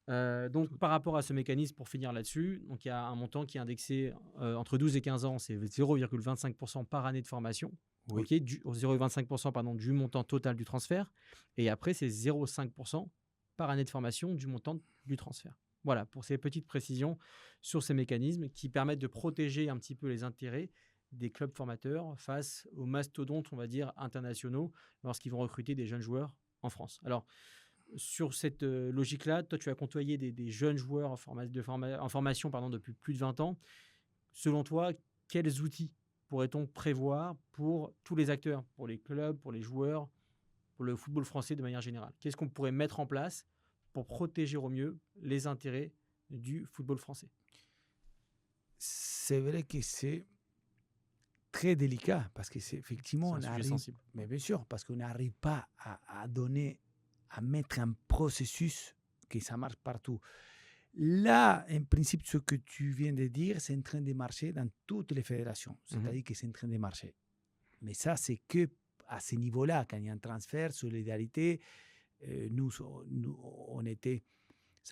Donc, par rapport à ce mécanisme, pour finir là-dessus, donc il y a un montant qui est indexé entre 12 et 15 ans, c'est 0,25% par année de formation. Oui. Okay, 0,25% du montant total du transfert. Et après, c'est 0,5% par année de formation du montant du transfert. Voilà, pour ces petites précisions sur ces mécanismes qui permettent de protéger un petit peu les intérêts des clubs formateurs face aux mastodontes, on va dire, internationaux lorsqu'ils vont recruter des jeunes joueurs en France. Alors, sur cette logique-là, toi, tu as côtoyé des jeunes joueurs en formation depuis plus de 20 ans. Selon toi, quels outils pourrait-on prévoir pour tous les acteurs, pour les clubs, pour les joueurs, pour le football français de manière générale ? Qu'est-ce qu'on pourrait mettre en place pour protéger au mieux les intérêts du football français ? C'est vrai que c'est très délicat parce que c'est effectivement un sujet sensible. Mais bien sûr, parce qu'on n'arrive pas à mettre un processus que ça marche partout. Là, en principe, ce que tu viens de dire, c'est en train de marcher dans toutes les fédérations. C'est-à-dire que c'est en train de marcher. Mais ça, c'est que à ce niveau-là, quand il y a un transfert, solidarité, nous, ça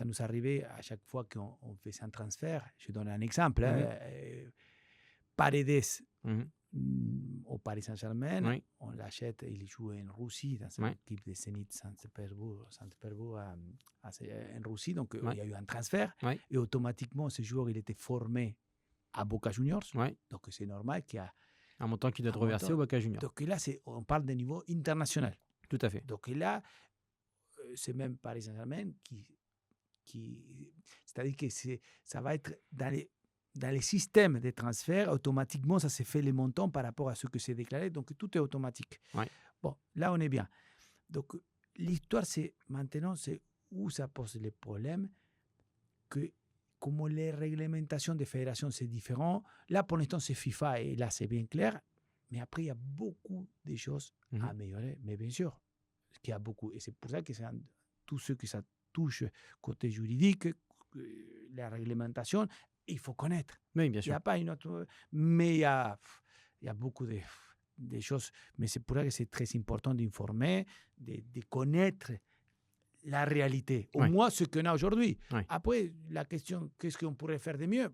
nous arrivait à chaque fois qu'on faisait un transfert. Je donne un exemple. Paredes au Paris Saint-Germain, on l'achète, il joue en Russie, dans une équipe de Zénith Saint-Pétersbourg en Russie. Donc, il y a eu un transfert et automatiquement, ce joueur, il était formé à Boca Juniors. Donc, c'est normal qu'il y a un montant qui doit être reversé au Boca Juniors. Donc là, on parle de niveau international. Tout à fait. Donc là, c'est même Paris Saint-Germain c'est-à-dire que ça va être dans les systèmes de transfert, automatiquement, ça se fait les montants par rapport à ce que c'est déclaré. Donc, tout est automatique. Bon, là, on est bien. Donc, l'histoire, maintenant, c'est où ça pose les problèmes, que comme les réglementations des fédérations, c'est différent. Là, pour l'instant, c'est FIFA et là, c'est bien clair. Mais après, il y a beaucoup de choses à améliorer. Mais bien sûr, qu'il y a beaucoup. Et c'est pour ça que tout ce que ça touche côté juridique, la réglementation, il faut connaître. Oui, bien sûr. Il n'y a pas une autre... Mais il y a beaucoup de choses. Mais c'est pour ça que c'est très important d'informer, de connaître la réalité. Au moins ce qu'on a aujourd'hui. Après, la question, qu'est-ce qu'on pourrait faire de mieux ?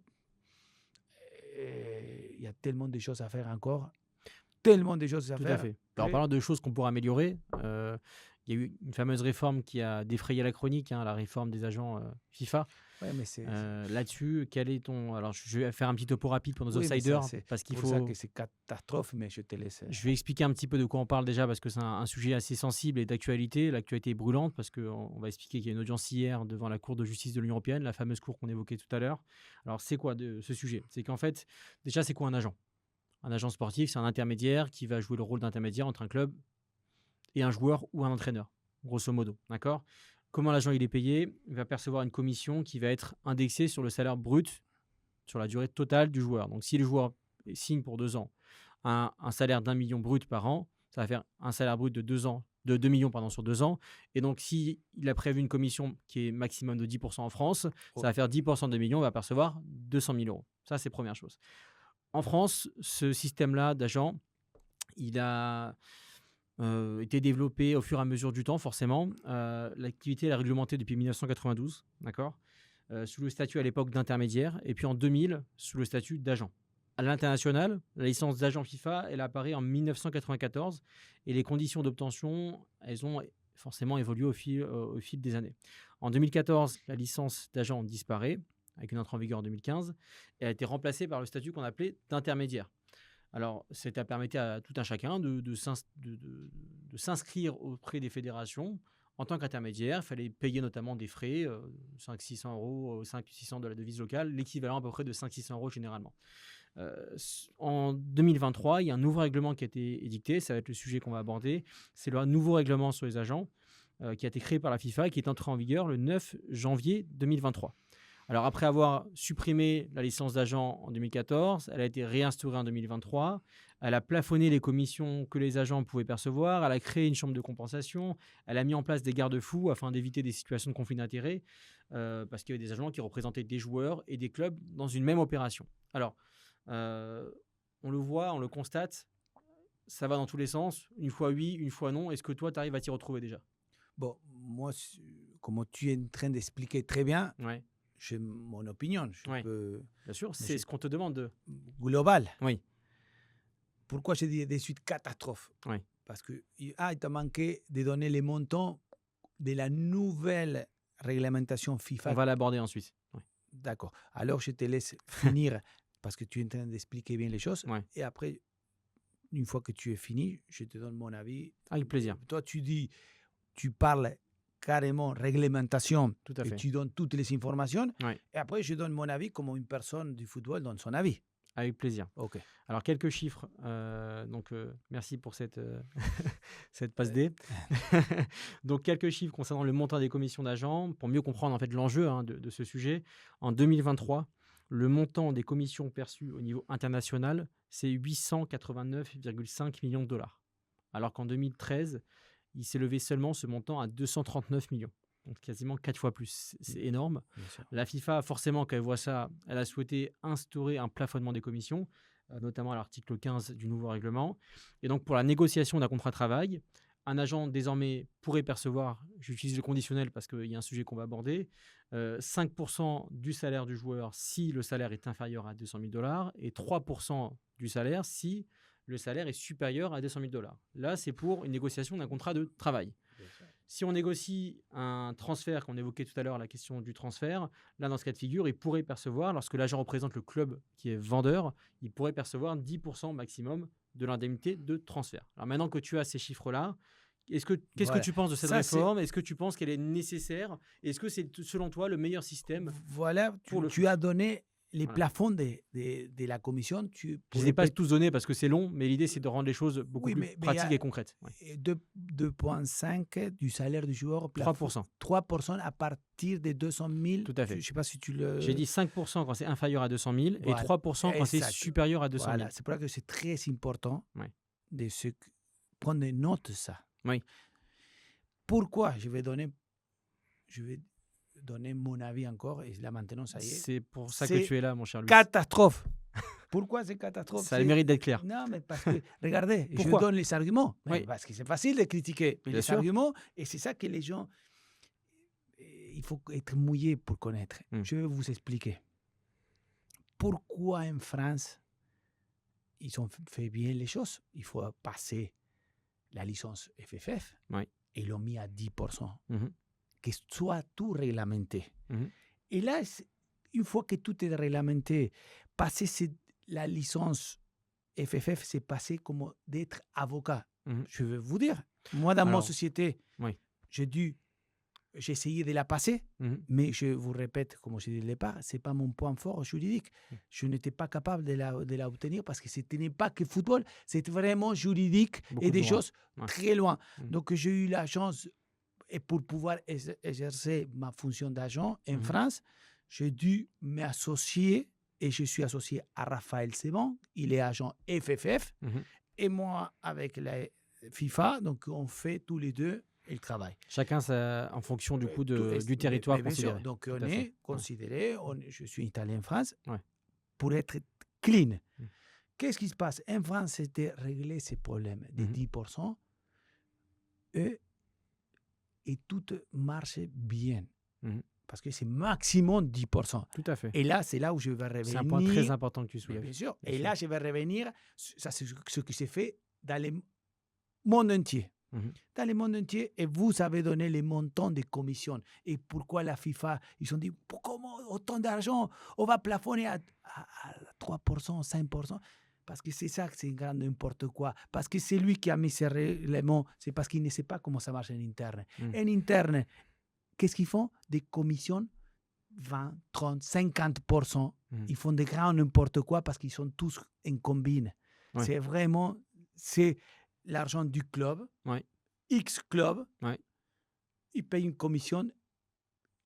Il y a tellement de choses à faire encore. Tellement de choses à faire. Tout à fait. Alors, en parlant de choses qu'on pourrait améliorer, il y a eu une fameuse réforme qui a défrayé la chronique, la réforme des agents FIFA. Là-dessus, quel est ton... Alors, je vais faire un petit topo rapide pour nos outsiders, parce qu'il faut... C'est pour ça que c'est catastrophe, mais je te laisse... Je vais expliquer un petit peu de quoi on parle déjà, parce que c'est un sujet assez sensible et d'actualité. L'actualité est brûlante, parce qu'on va expliquer qu'il y a une audience hier devant la Cour de justice de l'Union européenne, la fameuse cour qu'on évoquait tout à l'heure. Alors, c'est quoi ce sujet ? C'est qu'en fait, déjà, c'est quoi un agent ? Un agent sportif, c'est un intermédiaire qui va jouer le rôle d'intermédiaire entre un club et un joueur ou un entraîneur, grosso modo, d'accord ? Comment l'agent il est payé ? Il va percevoir une commission qui va être indexée sur le salaire brut sur la durée totale du joueur. Donc, si le joueur signe pour 2 ans un salaire d'1 million brut par an, ça va faire un salaire brut de 2 millions sur 2 ans. Et donc, s'il a prévu une commission qui est maximum de 10% en France, ça va faire 10% de 2 millions, on va percevoir 200 000 €. Ça, c'est première chose. En France, ce système-là d'agents, il a été développé au fur et à mesure du temps, forcément. L'activité est réglementée depuis 1992, d'accord, sous le statut à l'époque d'intermédiaire, et puis en 2000, sous le statut d'agent. À l'international, la licence d'agent FIFA, elle apparaît en 1994, et les conditions d'obtention, elles ont forcément évolué au fil des années. En 2014, la licence d'agent disparaît, avec une entrée en vigueur en 2015, et a été remplacée par le statut qu'on appelait d'intermédiaire. Alors, ça permettait à tout un chacun de s'inscrire auprès des fédérations en tant qu'intermédiaire. Il fallait payer notamment des frais, 500-600 euros, 500-600 de la devise locale, l'équivalent à peu près de 500-600 euros généralement. En 2023, il y a un nouveau règlement qui a été édicté, ça va être le sujet qu'on va aborder. C'est le nouveau règlement sur les agents qui a été créé par la FIFA et qui est entré en vigueur le 9 janvier 2023. Alors, après avoir supprimé la licence d'agent en 2014, elle a été réinstaurée en 2023. Elle a plafonné les commissions que les agents pouvaient percevoir. Elle a créé une chambre de compensation. Elle a mis en place des garde-fous afin d'éviter des situations de conflit d'intérêts parce qu'il y avait des agents qui représentaient des joueurs et des clubs dans une même opération. Alors, on le voit, on le constate, ça va dans tous les sens. Une fois oui, une fois non. Est-ce que toi, tu arrives à t'y retrouver déjà? Bon, moi, comme tu es en train d'expliquer très bien, ouais. J'ai mon opinion. Bien sûr, c'est ce qu'on te demande. Global. Oui. Pourquoi je dis de suite catastrophe? Oui. Parce qu'il t'a manqué de donner les montants de la nouvelle réglementation FIFA. On va l'aborder ensuite. Oui. D'accord. Alors, je te laisse finir parce que tu es en train d'expliquer bien les choses. Ouais. Et après, une fois que tu es fini, je te donne mon avis. Avec plaisir. Toi, tu parles carrément réglementation. Tout à fait. Et tu donnes toutes les informations. Ouais. Et après, je donne mon avis comme une personne du football donne son avis. Avec plaisir. Ok. Alors, quelques chiffres. Merci pour cette passe D. Donc, quelques chiffres concernant le montant des commissions d'agents pour mieux comprendre en fait l'enjeu de ce sujet. En 2023, le montant des commissions perçues au niveau international, c'est 889,5 millions de dollars. Alors qu'en 2013, il s'est levé seulement ce montant à 239 millions. Donc quasiment 4 fois plus. C'est énorme. La FIFA, forcément, quand elle voit ça, elle a souhaité instaurer un plafonnement des commissions, notamment à l'article 15 du nouveau règlement. Et donc, pour la négociation d'un contrat de travail, un agent, désormais, pourrait percevoir, j'utilise le conditionnel parce qu'il y a un sujet qu'on va aborder, 5% du salaire du joueur si le salaire est inférieur à 200 000 dollars et 3% du salaire si le salaire est supérieur à 200 000 dollars. Là, c'est pour une négociation d'un contrat de travail. Si on négocie un transfert, qu'on évoquait tout à l'heure, la question du transfert, là, dans ce cas de figure, il pourrait percevoir, lorsque l'agent représente le club qui est vendeur, il pourrait percevoir 10% maximum de l'indemnité de transfert. Alors maintenant que tu as ces chiffres-là, qu'est-ce que tu penses de cette réforme? Est-ce que tu penses qu'elle est nécessaire? Est-ce que c'est, selon toi, le meilleur système? Voilà, tu as donné les plafonds de la commission. Je ne les ai pas tous donnés parce que c'est long, mais l'idée, c'est de rendre les choses beaucoup plus pratiques et concrètes. 2,5 du salaire du joueur. 3%. 3% à partir de 200 000. Tout à fait. Je ne sais pas si tu le... J'ai dit 5% quand c'est inférieur à 200 000 et 3% quand c'est supérieur à 200 000. Voilà. C'est pour ça que c'est très important de prendre des notes de ça. Oui. Pourquoi? Je vais donner mon avis encore, et là maintenant, ça y est. C'est pour ça que tu es là, mon cher Luis. Catastrophe. Pourquoi c'est catastrophe? Ça a le mérite d'être clair. Non, mais parce que, regardez, je Pourquoi? donne les arguments. Oui. Parce que c'est facile de critiquer, mais les arguments, et c'est ça que les gens, il faut être mouillé pour connaître. Je vais vous expliquer. Pourquoi en France, ils ont fait bien les choses? Il faut passer la licence FFF, et ils l'ont mis à 10%. Que soit tout réglementé. Et là, une fois que tout est réglementé, passer la licence FFF, c'est passer comme d'être avocat. Je vais vous dire, moi, dans ma société, j'ai essayé de la passer, mais je vous répète, comme je disais au départ, ce n'est pas mon point fort juridique. Je n'étais pas capable de la obtenir parce que ce n'est pas que football, c'est vraiment juridique et des choses très loin. Donc, j'ai eu la chance. Et pour pouvoir exercer ma fonction d'agent en France, j'ai dû m'associer et je suis associé à Raphaël Sebon. Il est agent FFF et moi avec la FIFA. Donc, on fait tous les deux le travail. Chacun en fonction du coup du territoire considéré. Sûr. Donc, on est considéré, je suis italien en France, pour être clean. qu'est-ce qui se passe? En France, c'était régler ces problèmes des 10% et tout marche bien. Parce que c'est maximum 10%. Tout à fait. Et là, c'est là où je vais revenir. C'est un point très important que tu soulèves. Bien sûr. Et là, je vais revenir. Ça, c'est ce qui s'est fait dans le monde entier. Dans le monde entier, et vous avez donné les montants des commissions. Et pourquoi la FIFA, ils ont dit, comment autant d'argent? On va plafonner à 3%, 5%. Parce que c'est ça, c'est grand n'importe quoi. Parce que c'est lui qui a mis ces règlements. C'est parce qu'il ne sait pas comment ça marche en interne. En interne, qu'est-ce qu'ils font? Des commissions 20, 30, 50%. Ils font des grands n'importe quoi parce qu'ils sont tous en combine. Ouais. C'est vraiment, c'est l'argent du club. Ouais. X club. Ouais. Ils payent une commission.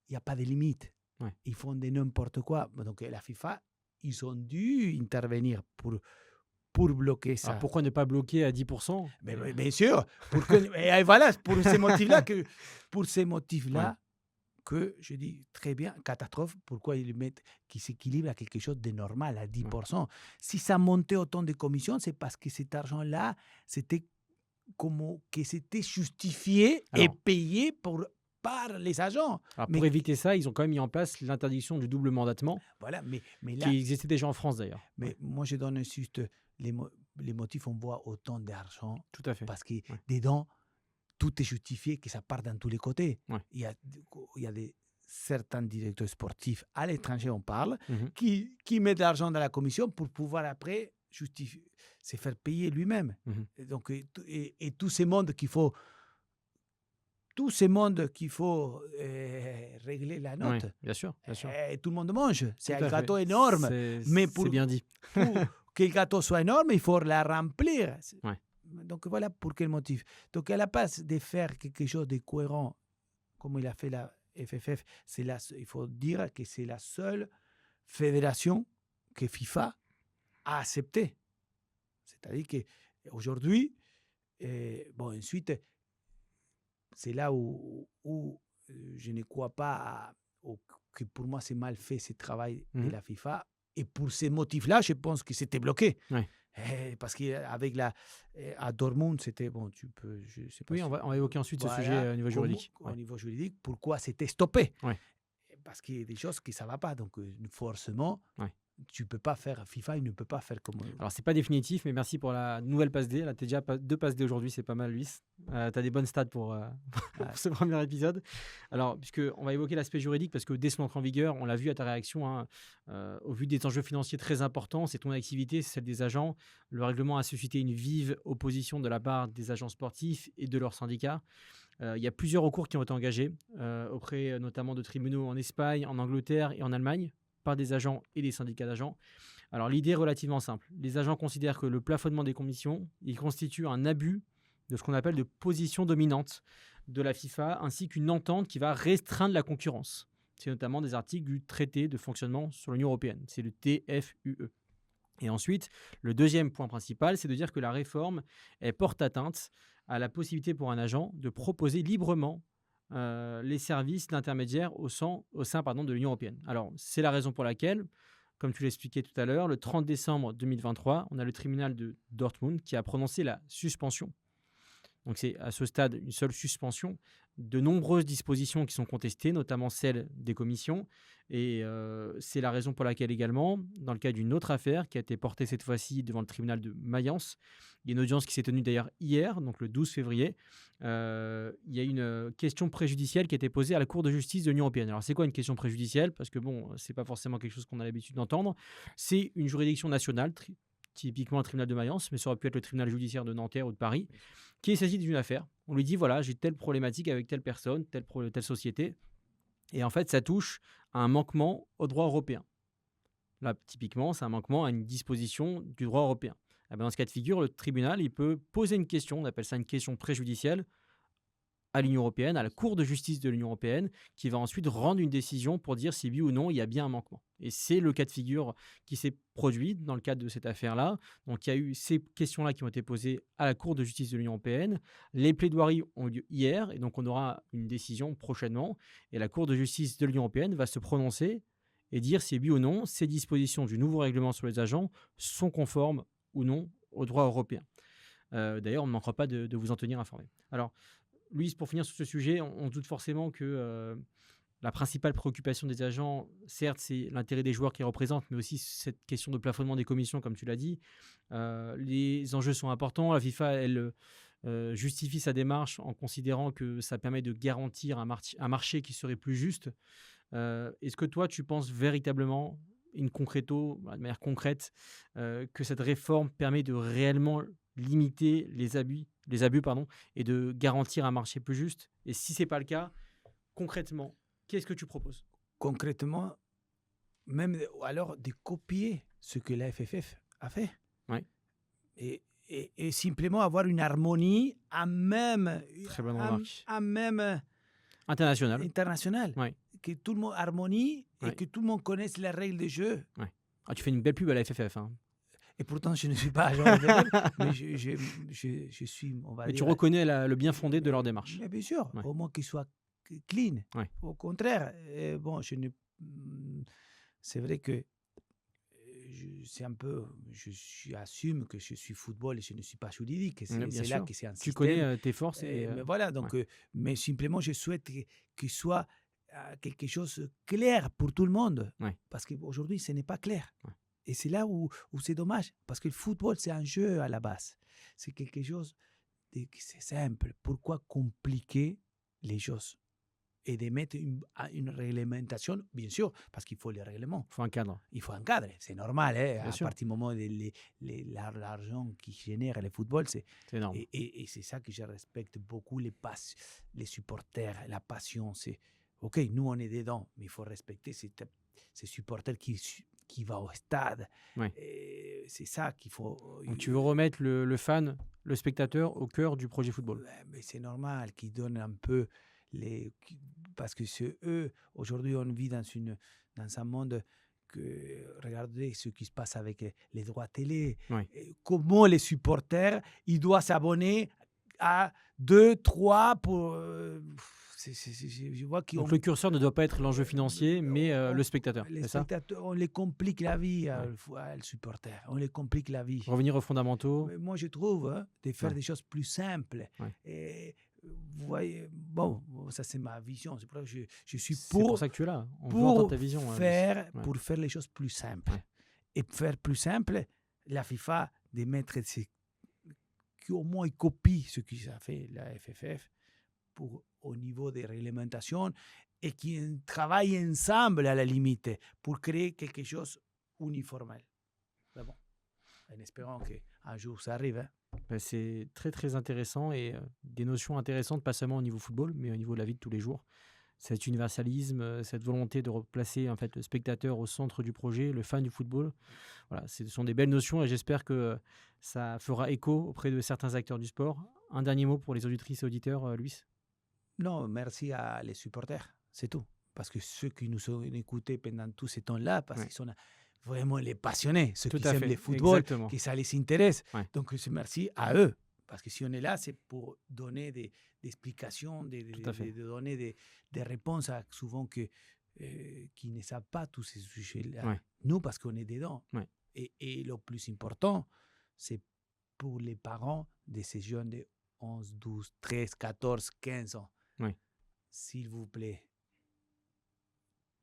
Il n'y a pas de limite. Ouais. Ils font de n'importe quoi. Donc la FIFA, ils ont dû intervenir pour bloquer ça. Alors pourquoi ne pas bloquer à 10%? Mais bien sûr. Et voilà, pour ces motifs-là, que je dis très bien, catastrophe, pourquoi ils mettent qui s'équilibre à quelque chose de normal, à 10%. Ouais. Si ça montait autant de commissions, c'est parce que cet argent-là, c'était comme que c'était justifié et payé par les agents. Alors pour éviter ça, ils ont quand même mis en place l'interdiction du double mandatement, voilà, mais là, qui existait déjà en France d'ailleurs. Mais moi, je donne juste les motifs, on voit autant d'argent. Tout à fait. Parce que dedans, tout est justifié, que ça part dans tous les côtés. Ouais. Il y a certains directeurs sportifs à l'étranger, on parle, qui mettent de l'argent dans la commission pour pouvoir après se faire payer lui-même. Et donc, et tous ces mondes qu'il faut régler la note. Oui, bien sûr, bien sûr. Et tout le monde mange. C'est un gâteau énorme. Mais c'est bien dit. Pour que le gâteau soit énorme, il faut la remplir. Ouais. Donc voilà pour quel motif. Donc à la place de faire quelque chose de cohérent, comme il a fait la FFF, il faut dire que c'est la seule fédération que FIFA a acceptée. C'est-à-dire qu'aujourd'hui, ensuite, c'est là où je ne crois pas que pour moi c'est mal fait ce travail de la FIFA. Et pour ces motifs-là, je pense que c'était bloqué. Ouais. Parce qu'avec à Dortmund, c'était bon. Tu peux, je sais pas. Oui, on va évoquer ensuite ce sujet au niveau juridique. Au niveau juridique, pourquoi c'était stoppé? Ouais. Parce qu'il y a des choses qui ça va pas. Donc forcément. Ouais. Tu peux pas faire, FIFA, il ne peut pas faire comme... Alors, c'est pas définitif, mais merci pour la nouvelle passe D. Là, tu es déjà 2 passes D aujourd'hui, c'est pas mal, Luis. Tu as des bonnes stats pour ce premier épisode. Alors, puisqu'on va évoquer l'aspect juridique, parce que dès son entrée en vigueur, on l'a vu à ta réaction, hein, au vu des enjeux financiers très importants, c'est ton activité, c'est celle des agents. Le règlement a suscité une vive opposition de la part des agents sportifs et de leurs syndicats. Il y a plusieurs recours qui ont été engagés, auprès notamment de tribunaux en Espagne, en Angleterre et en Allemagne, par des agents et des syndicats d'agents. Alors l'idée est relativement simple. Les agents considèrent que le plafonnement des commissions, il constitue un abus de ce qu'on appelle de position dominante de la FIFA, ainsi qu'une entente qui va restreindre la concurrence. C'est notamment des articles du traité de fonctionnement sur l'Union européenne. C'est le TFUE. Et ensuite, le deuxième point principal, c'est de dire que la réforme porte atteinte à la possibilité pour un agent de proposer librement les services d'intermédiaire au sein de l'Union européenne. Alors, c'est la raison pour laquelle, comme tu l'expliquais tout à l'heure, le 30 décembre 2023, on a le tribunal de Dortmund qui a prononcé la suspension. Donc, c'est à ce stade une seule suspension de nombreuses dispositions qui sont contestées, notamment celles des commissions. Et c'est la raison pour laquelle également, dans le cas d'une autre affaire qui a été portée cette fois-ci devant le tribunal de Mayence, il y a une audience qui s'est tenue d'ailleurs hier, donc le 12 février, il y a une question préjudicielle qui a été posée à la Cour de justice de l'Union européenne. Alors c'est quoi une question préjudicielle? Parce que bon, c'est pas forcément quelque chose qu'on a l'habitude d'entendre. C'est une juridiction nationale, typiquement le tribunal de Mayence, mais ça aurait pu être le tribunal judiciaire de Nanterre ou de Paris, qui est saisi d'une affaire. On lui dit, voilà, j'ai telle problématique avec telle personne, telle société. Et en fait, ça touche à un manquement au droit européen. Là, typiquement, c'est un manquement à une disposition du droit européen. Et bien, dans ce cas de figure, le tribunal, il peut poser une question, on appelle ça une question préjudicielle, à l'Union européenne, à la Cour de justice de l'Union européenne, qui va ensuite rendre une décision pour dire si oui ou non il y a bien un manquement. Et c'est le cas de figure qui s'est produit dans le cadre de cette affaire-là. Donc il y a eu ces questions-là qui ont été posées à la Cour de justice de l'Union européenne. Les plaidoiries ont lieu hier, et donc on aura une décision prochainement. Et la Cour de justice de l'Union européenne va se prononcer et dire si oui ou non ces dispositions du nouveau règlement sur les agents sont conformes ou non au droit européen. D'ailleurs, on ne manquera pas de vous en tenir informé. Alors, Louise, pour finir sur ce sujet, on doute forcément que la principale préoccupation des agents, certes, c'est l'intérêt des joueurs qu'ils représentent, mais aussi cette question de plafonnement des commissions, comme tu l'as dit. Les enjeux sont importants. La FIFA, elle justifie sa démarche en considérant que ça permet de garantir un marché qui serait plus juste. Est-ce que toi, tu penses véritablement, de manière concrète, que cette réforme permet de réellement limiter les abus et de garantir un marché plus juste? Et si ce n'est pas le cas, concrètement, qu'est-ce que tu proposes? Concrètement, même alors de copier ce que la FFF a fait. Oui. Et simplement avoir une harmonie à même international. Oui. Que tout le monde harmonie et que tout le monde connaisse les règles du jeu. Oui. Ah, tu fais une belle pub à la FFF. Hein. Et pourtant, je ne suis pas agent FFF, mais je suis, on va mais dire... tu reconnais le bien fondé de leur démarche. Bien sûr, Ouais. au moins qu'ils soient clean. Ouais. Au contraire, bon, c'est vrai que c'est un peu, j'assume que je suis football et je ne suis pas juridique. C'est là que c'est un système. Tu connais tes forces. Mais voilà, donc, mais simplement, je souhaite qu'il soit quelque chose de clair pour tout le monde. Ouais. Parce qu'aujourd'hui, ce n'est pas clair. Ouais. Et c'est là où c'est dommage. Parce que le football, c'est un jeu à la base. C'est quelque chose c'est simple. Pourquoi compliquer les choses? Et de mettre une réglementation, bien sûr, parce qu'il faut les règlements. Il faut un cadre. Il faut un cadre, c'est normal. À sûr. partir du moment où l'argent qui génère le football, c'est énorme. Et c'est ça que je respecte beaucoup, les supporters, la passion. C'est OK, nous, on est dedans, mais il faut respecter ces supporters qui vont au stade. Ouais. C'est ça qu'il faut... Donc, tu veux remettre le fan, le spectateur, au cœur du projet football. Mais c'est normal qu'ils donnent un peu... parce que c'est eux, aujourd'hui on vit dans un monde que, regardez ce qui se passe avec les droits télé, comment les supporters, ils doivent s'abonner à 2, 3 pour... je vois donc le curseur ne doit pas être l'enjeu financier, mais le spectateur. Les spectateurs, on les complique la vie, le supporter, on les complique la vie. Revenir aux fondamentaux. Mais moi je trouve de faire des choses plus simples. Et, vous voyez, bon, ça c'est ma vision. C'est pour ça que je suis pour. C'est pour ça que tu es là. On veut entendre ta vision. Pour faire les choses plus simples. Et faire plus simple, la FIFA, de mettre qu'au moins ils copient ce qu'ils a fait la FFF au niveau des réglementations et qu'ils travaillent ensemble à la limite pour créer quelque chose uniforme. Mais bon, en espérant qu'un jour ça arrive. Hein. C'est très très intéressant et des notions intéressantes, pas seulement au niveau football, mais au niveau de la vie de tous les jours. Cet universalisme, cette volonté de replacer en fait, le spectateur au centre du projet, le fan du football. Voilà, ce sont des belles notions et j'espère que ça fera écho auprès de certains acteurs du sport. Un dernier mot pour les auditrices et auditeurs, Luis? Non, merci à les supporters, c'est tout. Parce que ceux qui nous ont écoutés pendant tout ce temps-là, parce qu'ils sont vraiment les passionnés, ceux qui aiment le football, que ça les intéresse. Donc, merci à eux. Parce que si on est là, c'est pour donner des explications, de donner des réponses à souvent qui ne savent pas tous ces sujets-là. Nous, parce qu'on est dedans. Et le plus important, c'est pour les parents de ces jeunes de 11, 12, 13, 14, 15 ans. S'il vous plaît,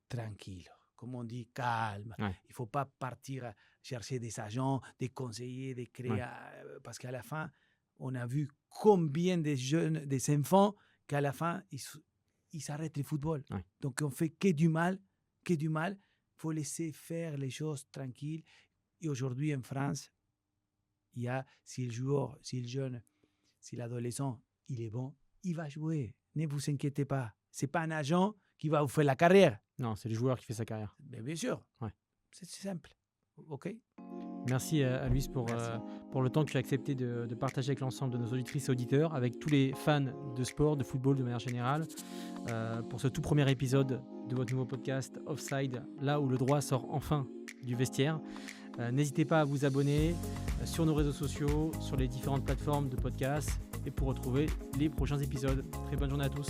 tranquille. Comme on dit, calme. Il ne faut pas partir chercher des agents, des conseillers, des créer... Parce qu'à la fin, on a vu combien de jeunes, des enfants, qu'à la fin, ils s'arrêtent le football. Donc, on fait que du mal. Il faut laisser faire les choses tranquilles. Et aujourd'hui, en France, il y a, si le joueur, si le jeune, si l'adolescent, il est bon, il va jouer. Ne vous inquiétez pas. Ce n'est pas un agent qui va vous faire la carrière. Non, c'est le joueur qui fait sa carrière. Mais bien sûr. C'est simple. OK. Merci à Luis pour le temps que tu as accepté de partager avec l'ensemble de nos auditrices et auditeurs, avec tous les fans de sport, de football de manière générale, pour ce tout premier épisode de votre nouveau podcast Offside, là où le droit sort enfin du vestiaire. N'hésitez pas à vous abonner sur nos réseaux sociaux, sur les différentes plateformes de podcast et pour retrouver les prochains épisodes. Très bonne journée à tous.